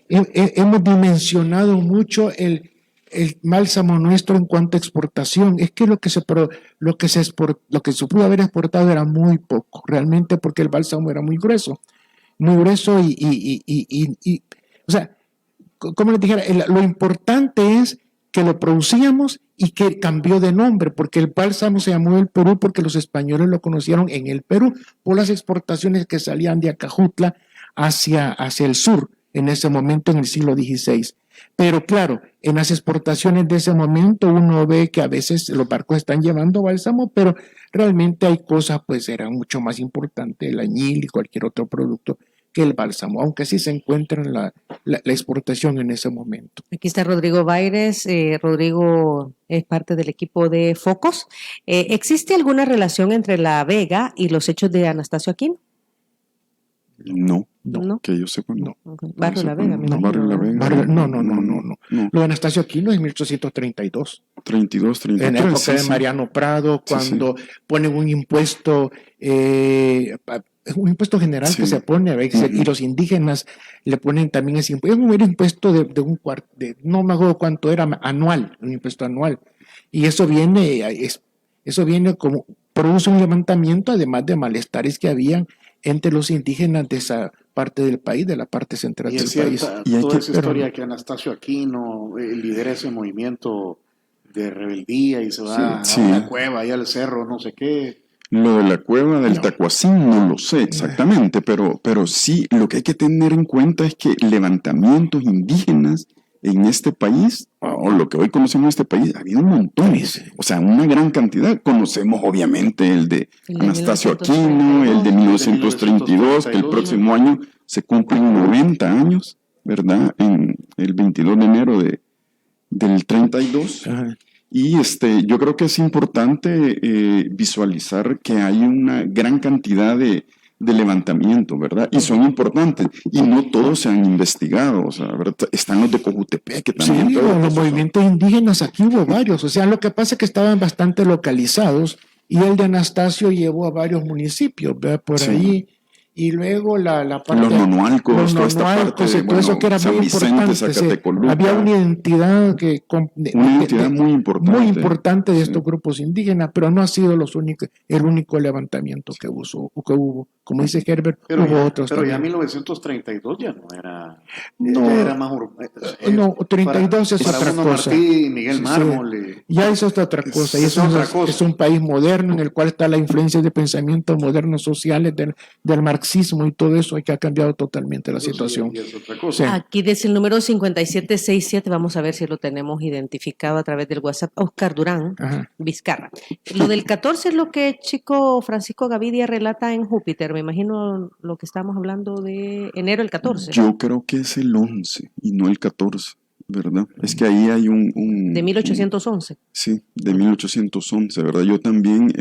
hemos dimensionado mucho el bálsamo nuestro en cuanto a exportación. Es que lo que se pudo haber exportado era muy poco, realmente, porque el bálsamo era muy grueso y o sea, como les dijera, lo importante es que lo producíamos y que cambió de nombre, porque el bálsamo se llamó el Perú porque los españoles lo conocieron en el Perú por las exportaciones que salían de Acajutla hacia el sur, en ese momento en el siglo XVI. Pero claro, en las exportaciones de ese momento uno ve que a veces los barcos están llevando bálsamo, pero realmente hay cosas, pues eran mucho más importantes, el añil y cualquier otro producto que el bálsamo, aunque sí se encuentra en la exportación en ese momento. Aquí está Rodrigo Baires. Rodrigo es parte del equipo de Focos. ¿Existe alguna relación entre La Vega y los hechos de Anastasio Aquino? No, No. que yo sepa, no. Okay. Barrio La Vega, me No, imagino. Barrio La Vega. No. Lo de Anastasio Aquino es 1832. 32, 33. En la época sí, de sí. Mariano Prado, cuando ponen un impuesto general Sí. que se pone, y los indígenas le ponen también ese impuesto. Es un impuesto no me acuerdo cuánto era, anual, un impuesto anual. Y eso viene como, produce un levantamiento, además de malestares que habían entre los indígenas de esa parte del país, de la parte central Y del es país. cierta Y hay toda que- esa historia que Anastasio Aquino lidera ese movimiento de rebeldía y se va Sí. a una cueva, allá al cerro, no sé qué. Lo de la cueva del No. Tacuacín no lo sé exactamente, pero sí, lo que hay que tener en cuenta es que levantamientos indígenas en este país, o lo que hoy conocemos en este país, ha habido un montón, o sea, una gran cantidad. Conocemos obviamente el de El de Anastasio 1932, Aquino, el de 1932, que el próximo año se cumplen 90 años, ¿verdad? En el 22 de enero del 32. Ajá. Y yo creo que es importante visualizar que hay una gran cantidad de levantamientos, ¿verdad? Y son importantes. Y no todos se han investigado. O sea, ¿verdad? Están los de Cojutepec, que también. Sí, los movimientos indígenas aquí hubo varios. O sea, lo que pasa es que estaban bastante localizados y el de Anastasio llevó a varios municipios, ¿verdad? Por Sí. ahí. Y luego la parte... Los nonualcos, toda esta parte de, todo eso que era San muy Vicente, importante. Zacatecoluca. Había una identidad muy importante. muy importante de Sí. estos grupos indígenas, pero no ha sido el único levantamiento que hubo. Como dice Herbert, Pero hubo ya, otros pero ya también. 1932 ya no era, No. ya era más No, 32 es para otra uno cosa. Martí, Miguel Sí, Mármol. ya eso es otra cosa. Y es otra cosa. Es un país moderno en el cual está la influencia de pensamientos modernos sociales del marxismo y todo eso, que ha cambiado totalmente la situación. Sí, es otra cosa. Sí. Aquí dice el número 5767, vamos a ver si lo tenemos identificado a través del WhatsApp. Oscar Durán, Ajá. Vizcarra. Lo del 14 es lo que chico Francisco Gavidia relata en Júpiter, me imagino lo que estamos hablando de enero el 14. Yo creo que es el 11 y no el 14, ¿verdad? Es que ahí hay De 1811. Sí, de 1811, ¿verdad? Yo también,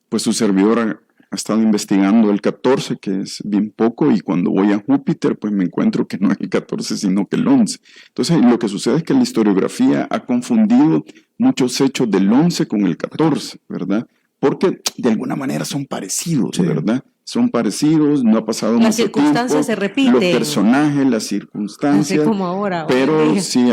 pues su servidor ha estado investigando el 14, que es bien poco, y cuando voy a Júpiter, pues me encuentro que no es el 14, sino que el 11. Entonces, lo que sucede es que la historiografía ha confundido muchos hechos del 11 con el 14, ¿verdad? Porque de alguna manera son parecidos, ¿verdad? Son parecidos, no ha pasado mucho tiempo. Las circunstancias se repiten. Los personajes, las circunstancias. Así como ahora. Pero sí,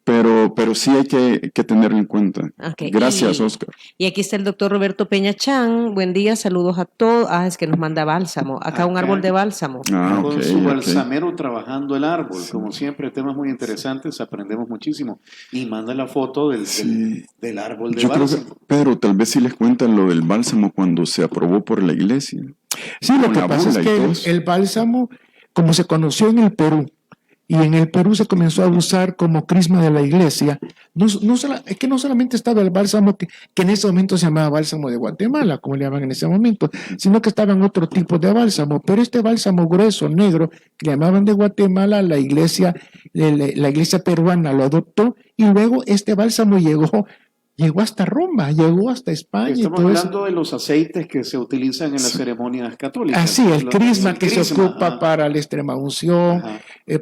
pero sí hay que tenerlo en cuenta. Okay. Gracias, Oscar. Y aquí está el doctor Roberto Peña Chan. Buen día, saludos a todos. Es que nos manda bálsamo. Acá un árbol de bálsamo. Con su balsamero trabajando el árbol. Sí. Como siempre, temas muy interesantes, aprendemos muchísimo. Y manda la foto del árbol de bálsamo. Creo que, Pedro, tal vez sí les cuentan lo del bálsamo cuando se aprobó por la iglesia. Sí, lo que pasa es que el bálsamo, como se conoció en el Perú, y en el Perú se comenzó a usar como crisma de la iglesia. Es que no solamente estaba el bálsamo que en ese momento se llamaba bálsamo de Guatemala, como le llaman en ese momento, sino que estaban otro tipo de bálsamo. Pero este bálsamo grueso, negro, que le llamaban de Guatemala, la iglesia peruana lo adoptó, y luego este bálsamo llegó hasta Roma, llegó hasta España. Estamos hablando de los aceites que se utilizan en las ceremonias católicas. Así, el crisma que se ocupa para la extrema unción,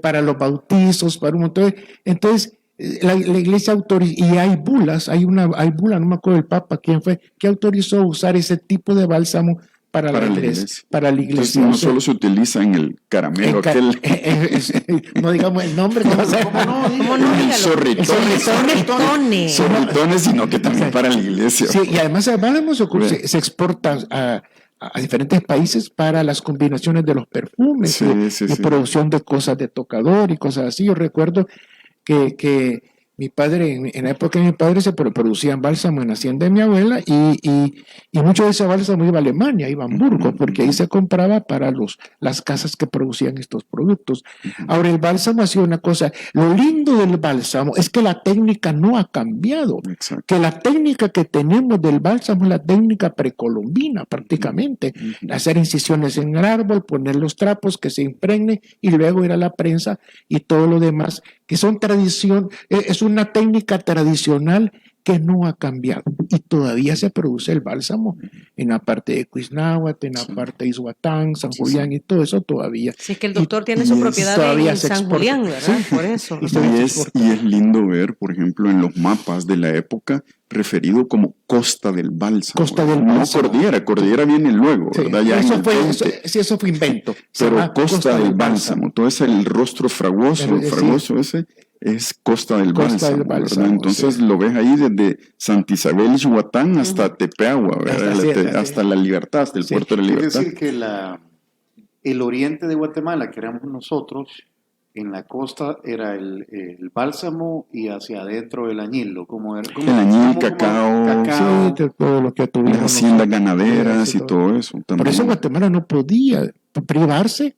para los bautizos, para un montón. Entonces, la iglesia autoriza, y hay bulas, hay bula, no me acuerdo del Papa quién fue, que autorizó usar ese tipo de bálsamo para la iglesia. Entonces, no solo se utiliza en el caramelo no digamos el nombre. ¿Cómo no? El zorritones, sino que también para la iglesia. Sí, y además el bálsamo se exporta a diferentes países para las combinaciones de los perfumes y producción de cosas de tocador y cosas así. Yo recuerdo que mi padre, en la época de mi padre se producían bálsamo en la hacienda de mi abuela y mucho de ese bálsamo iba a Alemania, iba a Hamburgo, porque ahí se compraba para las casas que producían estos productos. Ahora, el bálsamo ha sido una cosa, lo lindo del bálsamo es que la técnica no ha cambiado. Exacto. Que la técnica que tenemos del bálsamo es la técnica precolombina prácticamente, hacer incisiones en el árbol, poner los trapos que se impregnen y luego ir a la prensa y todo lo demás, que son tradición, es una técnica tradicional que no ha cambiado y todavía se produce el bálsamo en la parte de Cuiznáhuatl, en la parte de Izhuatán, San Julián y todo eso todavía. Sí, es que el doctor tiene su propiedad en San Julián, ¿verdad? Sí. Por eso. Y es lindo ver, por ejemplo, en los mapas de la época, referido como Costa del Bálsamo. Costa del Bálsamo. No Cordillera viene luego, sí, ¿verdad? Ya eso fue invento. Pero Costa del Bálsamo, todo ese el rostro fragoso ese es Costa del Bálsamo, ¿verdad? Entonces lo ves ahí desde Santa Isabel y Yuhuatán hasta Tepeagua, ¿verdad? Hasta La Libertad, hasta el puerto de La Libertad. Es decir, que el oriente de Guatemala, que éramos nosotros, en la costa era el bálsamo y hacia adentro el añil, el añil, cacao, sí, todo lo que tuvimos, las haciendas ganaderas y todo eso. También. Por eso Guatemala no podía privarse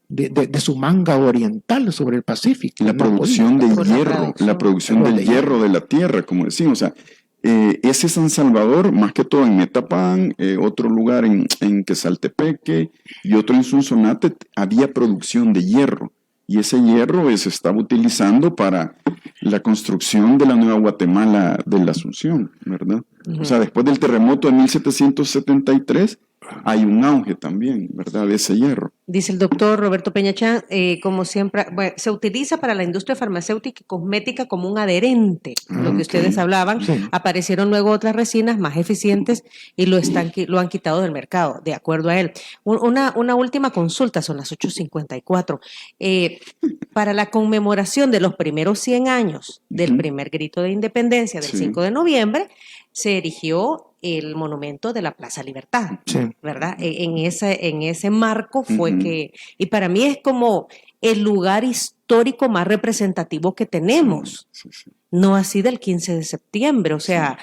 de su manga oriental sobre el Pacífico. La producción de hierro, la producción del hierro de la tierra, como decimos. O sea, ese San Salvador, más que todo en Metapán, otro lugar en Quesaltepeque y otro en Sonsonate, había producción de hierro. Y ese hierro se estaba utilizando para la construcción de la Nueva Guatemala de la Asunción, ¿verdad? O sea, después del terremoto de 1773, hay un auge también, ¿verdad?, de ese hierro. Dice el doctor Roberto Peñachán, como siempre, se utiliza para la industria farmacéutica y cosmética como un adherente, lo que ustedes hablaban. Sí. Aparecieron luego otras resinas más eficientes y lo han quitado del mercado, de acuerdo a él. Una última consulta, son las 8:54. Para la conmemoración de los primeros 100 años del primer grito de independencia del 5 de noviembre, se erigió el monumento de la Plaza Libertad, ¿verdad? En ese marco fue que, y para mí es como el lugar histórico más representativo que tenemos. Sí, sí. No así del 15 de septiembre, o sea,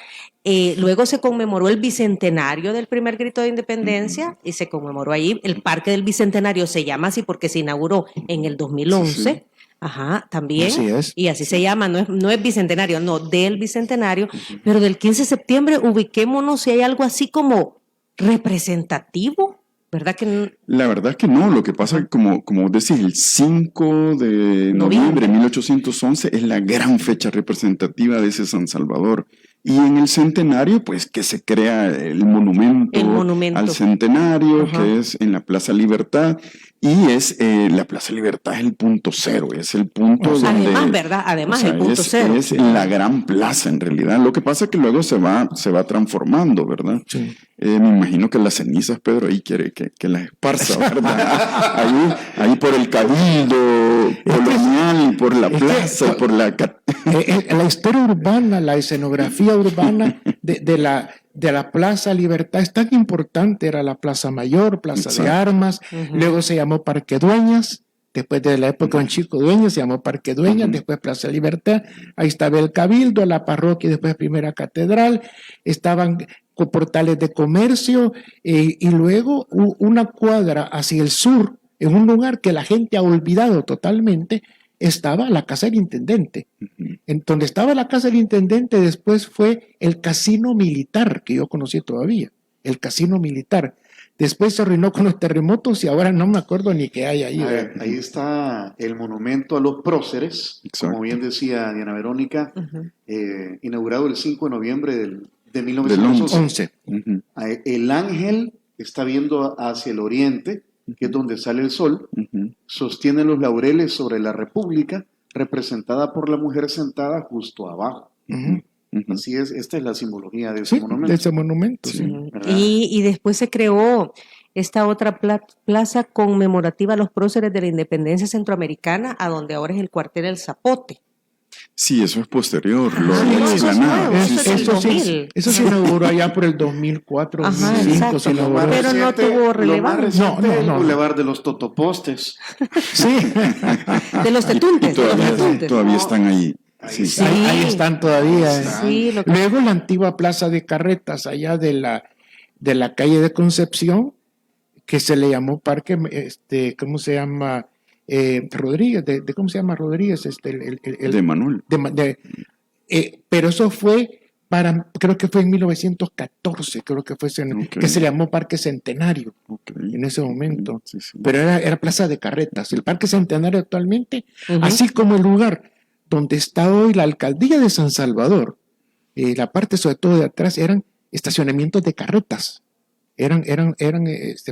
luego se conmemoró el bicentenario del primer grito de independencia y se conmemoró ahí, el Parque del Bicentenario se llama así porque se inauguró en el 2011, Sí, sí. Ajá, también, Así es. y así se llama, no es bicentenario, no, del bicentenario, pero del 15 de septiembre ubiquémonos si hay algo así como representativo, ¿verdad que La verdad es que no, lo que pasa, como vos decís, el 5 de noviembre de 1811 es la gran fecha representativa de ese San Salvador. Y en el centenario, pues que se crea el monumento al centenario, Ajá. que es en la Plaza Libertad, y es la Plaza Libertad es el punto cero, es el punto donde... Además, ¿verdad? Además, el punto cero. Es la gran plaza en realidad. Lo que pasa es que luego se va transformando, ¿verdad? Sí. Me imagino que las cenizas, Pedro, ahí quiere que las esparza, ¿verdad? ahí por el cabildo colonial, y por la plaza, y por la... La historia urbana, la escenografía urbana de la Plaza Libertad es tan importante. Era la Plaza Mayor, Plaza de Armas, luego se llamó Parque Dueñas, después de la época de Chico Dueñas se llamó Parque Dueñas, después Plaza Libertad, ahí estaba el Cabildo, la parroquia, después Primera Catedral, estaban con portales de comercio, y luego una cuadra hacia el sur, en un lugar que la gente ha olvidado totalmente, estaba la casa del intendente. En donde estaba la casa del intendente después fue el casino militar, que yo conocí todavía, el casino militar. Después se arruinó con los terremotos y ahora no me acuerdo ni qué hay ahí. Ahí está el monumento a los próceres, Exacto. como bien decía Diana Verónica, inaugurado el 5 de noviembre de Del 1911. 11. El ángel está viendo hacia el oriente, que es donde sale el sol, sostiene los laureles sobre la República, representada por la mujer sentada justo abajo. Así es, esta es la simbología de ese monumento. De ese monumento, sí. ¿Verdad? Y después se creó esta otra plaza conmemorativa a los próceres de la independencia centroamericana, a donde ahora es el cuartel El Zapote. Sí, eso es posterior. eso es nuevo, eso es el 2000. Eso se inauguró allá por el 2004, Ajá, 2005. exacto. Se inauguró. Pero no tuvo relevancia. Lo más reciente es el Boulevard de los Totopostes. Sí. De los tetuntes. de los tetuntes. Todavía están ahí. Sí. Sí. Ahí están todavía. Sí, lo que- Luego la antigua plaza de carretas, allá de la calle de Concepción, que se le llamó Parque, ¿cómo se llama? Rodríguez, ¿cómo se llama Rodríguez? De Manuel. Pero eso fue creo que fue en 1914, creo que fue que se le llamó Parque Centenario en ese momento. Sí, sí. Pero era plaza de carretas. El Parque Centenario actualmente, así como el lugar donde está hoy la alcaldía de San Salvador, la parte sobre todo de atrás eran estacionamientos de carretas, eran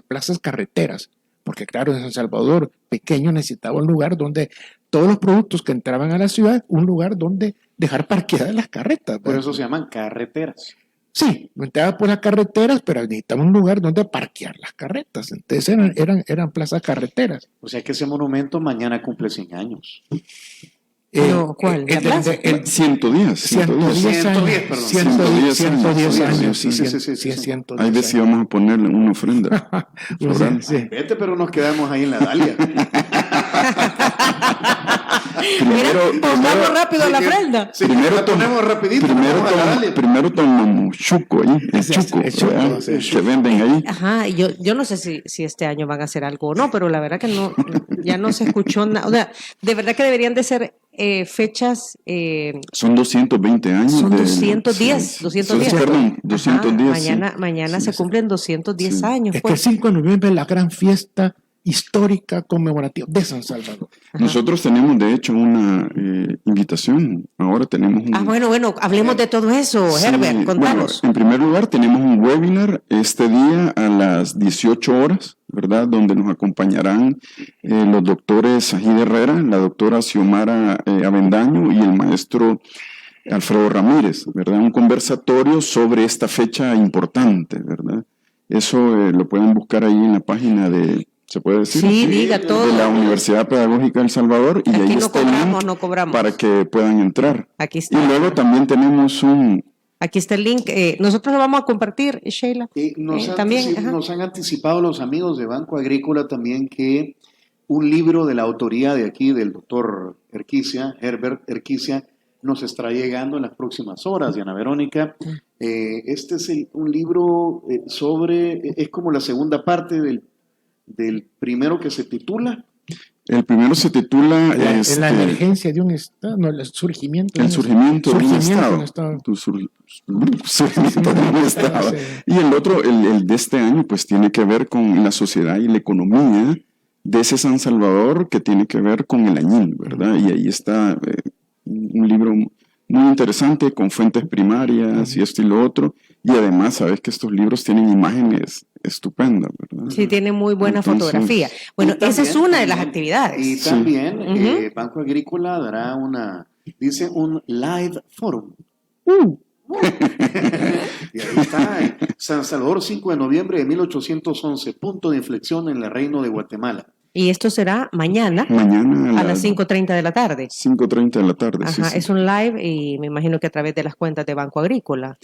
plazas carreteras, porque claro, en San Salvador pequeño necesitaba un lugar donde todos los productos que entraban a la ciudad, un lugar donde dejar parqueadas las carretas. Por eso se llaman carreteras. Sí, entraba por las carreteras, pero necesitaba un lugar donde parquear las carretas. Entonces eran plazas carreteras. O sea que ese monumento mañana cumple 100 años. No, ¿cuál? ¿La plaza? 110. 110 años. 110 años. Sí, Sí. es 110 Ahí ves si años. vamos a ponerle una ofrenda. Sí. Vete, pero nos quedamos ahí en la Dalia. Mira, pongamos rápido la prenda. Sí, la ponemos rapidito. vamos a la Dalia. Primero tomamos chuco ahí, el chuco, el chuco, ¿verdad? sí. Que venden ahí. Ajá, y yo no sé si este año van a hacer algo o no, pero la verdad que no, ya no se escuchó nada. O sea, de verdad que deberían de ser fechas. Son 220 años. Son del- 210, sí, 210. Perdón, 210. Ajá, mañana Sí, se sí. cumplen 210 Sí. años. Es que el Pues. 5 de noviembre es la gran fiesta histórica conmemorativa de San Salvador. Nosotros tenemos, de hecho, una invitación. Ahora tenemos un... Bueno, hablemos de todo eso, Sí, Herbert, contanos. Bueno, en primer lugar, tenemos un webinar este día a las 18 horas, ¿verdad? Donde nos acompañarán los doctores Sajid Herrera, la doctora Xiomara Avendaño y el maestro Alfredo Ramírez, ¿verdad? Un conversatorio sobre esta fecha importante, ¿verdad? Eso lo pueden buscar ahí en la página de... ¿Se puede decir? Sí, diga todo. De la Universidad Pedagógica de El Salvador. Y Aquí ahí no está el link no cobramos. para que puedan entrar. Aquí Y está. luego también tenemos Aquí está el link. Nosotros lo vamos a compartir, Sheila. Y nos También. Ajá. nos han anticipado los amigos de Banco Agrícola también que un libro de la autoría de aquí del doctor Erquicia, Herbert Erquicia, nos estará llegando en las próximas horas, Diana Verónica. Este es un libro es como la segunda parte del primero que se titula. El primero se titula la emergencia de un Estado, no, el surgimiento. El surgimiento de un Estado. Surgimiento de un Estado. Sí. Y el otro, el de este año, pues tiene que ver con la sociedad y la economía de ese San Salvador, que tiene que ver con el añil, ¿verdad? Y ahí está un libro muy interesante, con fuentes primarias y esto y lo otro. Y además, sabes que estos libros tienen imágenes estupendas, ¿verdad? Sí, tiene muy buena fotografía. Bueno, esa es una de las actividades. Y también Banco Agrícola dará un live forum. Y ahí está, San Salvador, 5 de noviembre de 1811, punto de inflexión en el Reino de Guatemala. Y esto será mañana a las 5:30 de la tarde. 5:30 de la tarde, Ajá, sí. es un live y me imagino que a través de las cuentas de Banco Agrícola.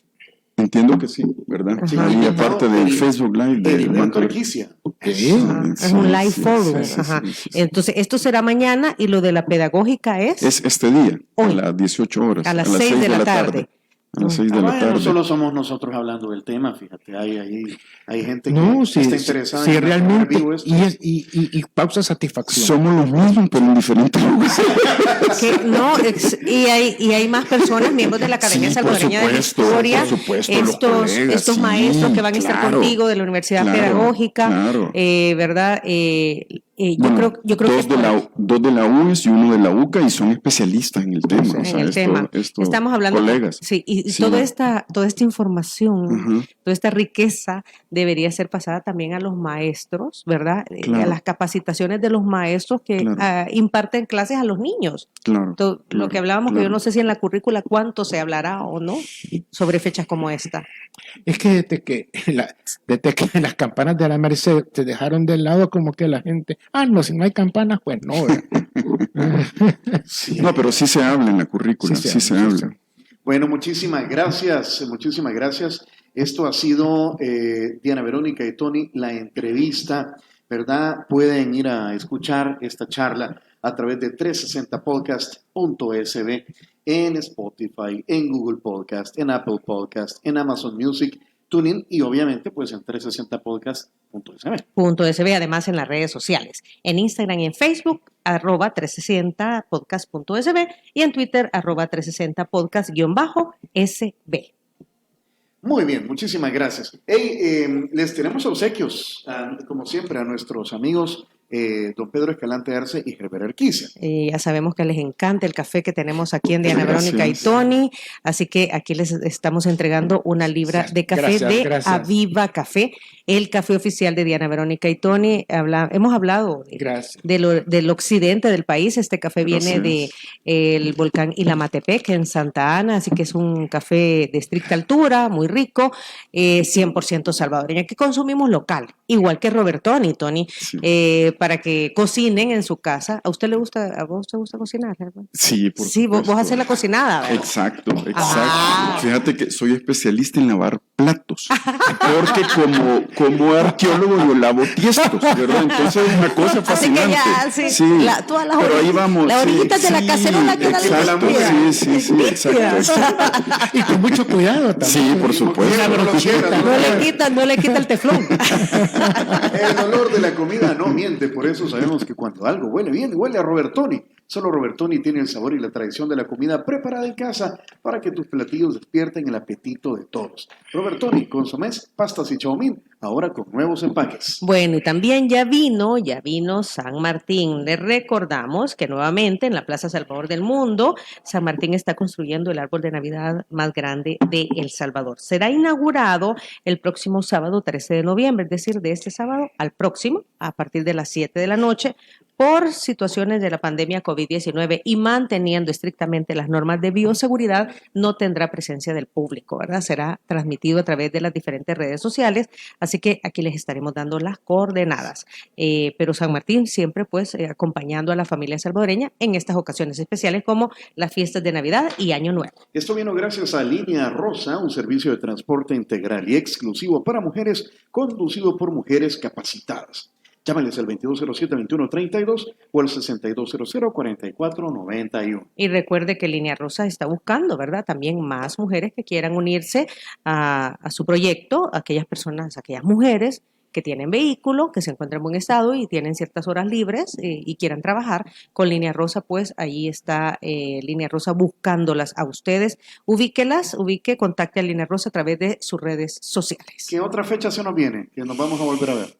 Entiendo que sí, ¿verdad? Sí, y aparte del Facebook Live del Banco Erquicia. Es un live forum. Sí. Entonces, esto será mañana y lo de la pedagógica es este día, hoy, a las 18 horas. a las 6 de la tarde. A las 6 de la tarde. No solo somos nosotros hablando del tema, fíjate, hay gente que sí, está interesada sí, en realmente, vivo esto. y causa satisfacción. Somos los mismos, pero en diferentes lugares. Y hay más personas, miembros de la Academia Salvadoreña de la Historia, por supuesto, estos maestros que van a estar contigo de la Universidad Pedagógica, ¿verdad? Yo creo dos de la UES y uno de la UCA, y son especialistas en el tema. Estamos hablando, colegas. Sí, y toda esta información, toda esta riqueza debería ser pasada también a los maestros, ¿verdad? Claro. A las capacitaciones de los maestros que imparten clases a los niños. Lo que hablábamos, que yo no sé si en la currícula cuánto se hablará o no sobre fechas como esta. Es que desde que las campanas de la Merced se dejaron de lado, como que la gente, no, si no hay campanas, pues no. No, pero sí se habla en la currícula, sí se habla. Bueno, muchísimas gracias. Esto ha sido Diana Verónica y Tony, la entrevista, ¿verdad? Pueden ir a escuchar esta charla a través de 360podcast.sb en Spotify, en Google Podcast, en Apple Podcast, en Amazon Music, TuneIn y obviamente pues en 360podcast.sb. Además en las redes sociales, en Instagram y en Facebook, @360podcast.sb y en Twitter, @360podcast_sb. Muy bien, muchísimas gracias. Les tenemos obsequios, como siempre, a nuestros amigos don Pedro Escalante Arce y Herbert Erquicia. Ya sabemos que les encanta el café que tenemos aquí en Diana Verónica y Tony, así que aquí les estamos entregando una libra de café Aviva Café, el café oficial de Diana Verónica y Tony. Hemos hablado del occidente del país. Este café viene del volcán Ilamatepec en Santa Ana, así que es un café de estricta altura, muy rico, 100% salvadoreño, que consumimos local, igual que Robertoni, Tony, para que cocinen en su casa. ¿A vos te gusta cocinar, Herbert? Sí, por supuesto. Vos haces la cocinada, ¿verdad? Exacto. Fíjate que soy especialista en lavar platos, porque como arqueólogo yo lavo tiestos, ¿verdad? Entonces es una cosa fascinante. Así que todas las pero ahí vamos. Las orillitas de la cacerola quedan Sí, exacto. Y con mucho cuidado también. Sí, por supuesto. No le quita el teflón. El olor de la comida no miente, por eso sabemos que cuando algo huele bien, huele a Robertoni. Solo Robertoni tiene el sabor y la tradición de la comida preparada en casa para que tus platillos despierten el apetito de todos. Robertoni, consomés, pastas y chaumín, ahora con nuevos empaques. Bueno, y también ya vino San Martín. Les recordamos que nuevamente en la Plaza Salvador del Mundo, San Martín está construyendo el árbol de Navidad más grande de El Salvador. Será inaugurado el próximo sábado 13 de noviembre, es decir, de este sábado al próximo, a partir de las 7 de la noche, por situaciones de la pandemia COVID-19 y manteniendo estrictamente las normas de bioseguridad, no tendrá presencia del público, ¿verdad? Será transmitido a través de las diferentes redes sociales, así que aquí les estaremos dando las coordenadas. Pero San Martín siempre pues acompañando a la familia salvadoreña en estas ocasiones especiales como las fiestas de Navidad y Año Nuevo. Esto vino gracias a Línea Rosa, un servicio de transporte integral y exclusivo para mujeres, conducido por mujeres capacitadas. Llámales al 2207-2132 o al 6200-4491. Y recuerde que Línea Rosa está buscando, ¿verdad? También más mujeres que quieran unirse a su proyecto, aquellas personas, aquellas mujeres que tienen vehículo, que se encuentran en buen estado y tienen ciertas horas libres y quieran trabajar con Línea Rosa, pues ahí está Línea Rosa buscándolas a ustedes. Contacte a Línea Rosa a través de sus redes sociales. ¿Qué otra fecha se nos viene? Que nos vamos a volver a ver.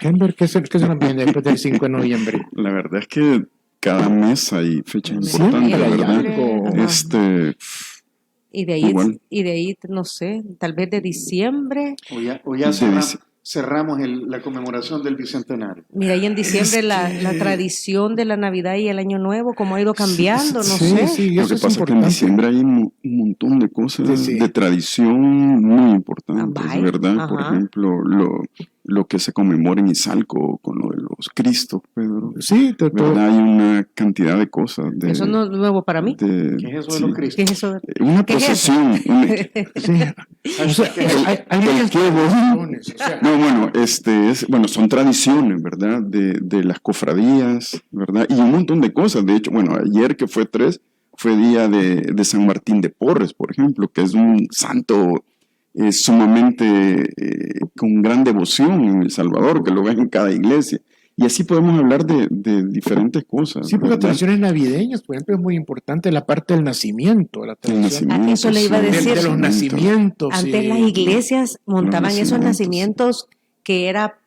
Henry, ¿qué se nos viene después del 5 de noviembre? La verdad es que cada mes hay fechas importantes, la verdad. Y de ahí, no sé, tal vez de diciembre. O ya cerramos la conmemoración del Bicentenario. Mira, ahí en diciembre la tradición de la Navidad y el Año Nuevo, cómo ha ido cambiando, no sé. Sí, lo que pasa es que en diciembre hay un montón de cosas de tradición muy importantes, ¿verdad? Ajá. Por ejemplo, lo que se conmemora en Izalco con lo de los Cristos, Pedro. Sí, ¿verdad? Hay una cantidad de cosas. ¿Eso no es nuevo para mí? ¿Qué es eso de los Cristos? ¿Qué es eso? Una procesión. Son tradiciones, ¿verdad? De las cofradías, ¿verdad? Y un montón de cosas. De hecho, ayer que fue 3, fue día de San Martín de Porres, por ejemplo, que es un santo sumamente con gran devoción en El Salvador, que lo ven en cada iglesia. Y así podemos hablar de diferentes cosas. Sí, porque las tradiciones navideñas, por ejemplo, es muy importante la parte del nacimiento. La tradición, eso le iba a decir. De los nacimientos. Antes las iglesias montaban esos nacimientos que era,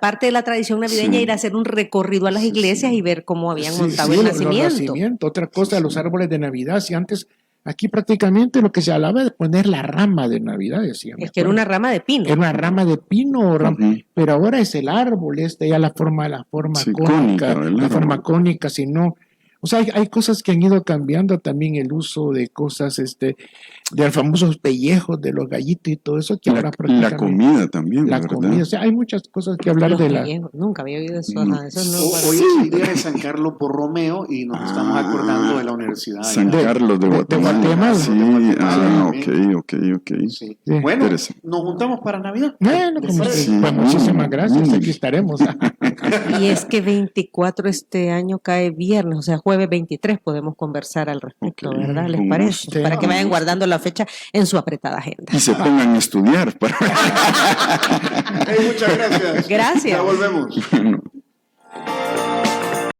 parte de la tradición navideña, ir a hacer un recorrido a las iglesias y ver cómo habían montado el nacimiento. Otra cosa, los árboles de Navidad, si antes... Aquí prácticamente lo que se hablaba de poner la rama de Navidad, decían. Es que era una rama de pino. Era una rama de pino, pero ahora es el árbol, ya la forma cónica, si no. O sea, hay cosas que han ido cambiando también, el uso de cosas, de los famosos pellejos de los gallitos y todo eso. Que ahora la comida también, la ¿verdad? comida, o sea, hay muchas cosas que hablar de la... Nunca había oído eso. Hoy es el día de San Carlos Borromeo y nos estamos acordando de la universidad. San Carlos de Guatemala. Sí, ok. Sí. Bueno, nos juntamos para Navidad. Bueno, muchísimas gracias, aquí estaremos. Y es que 24 este año cae viernes, o sea, jueves 23 podemos conversar al respecto, ¿verdad? ¿Les parece? Para que vayan guardando la fecha en su apretada agenda. Y se pongan a estudiar. Muchas gracias. Gracias. Ya volvemos.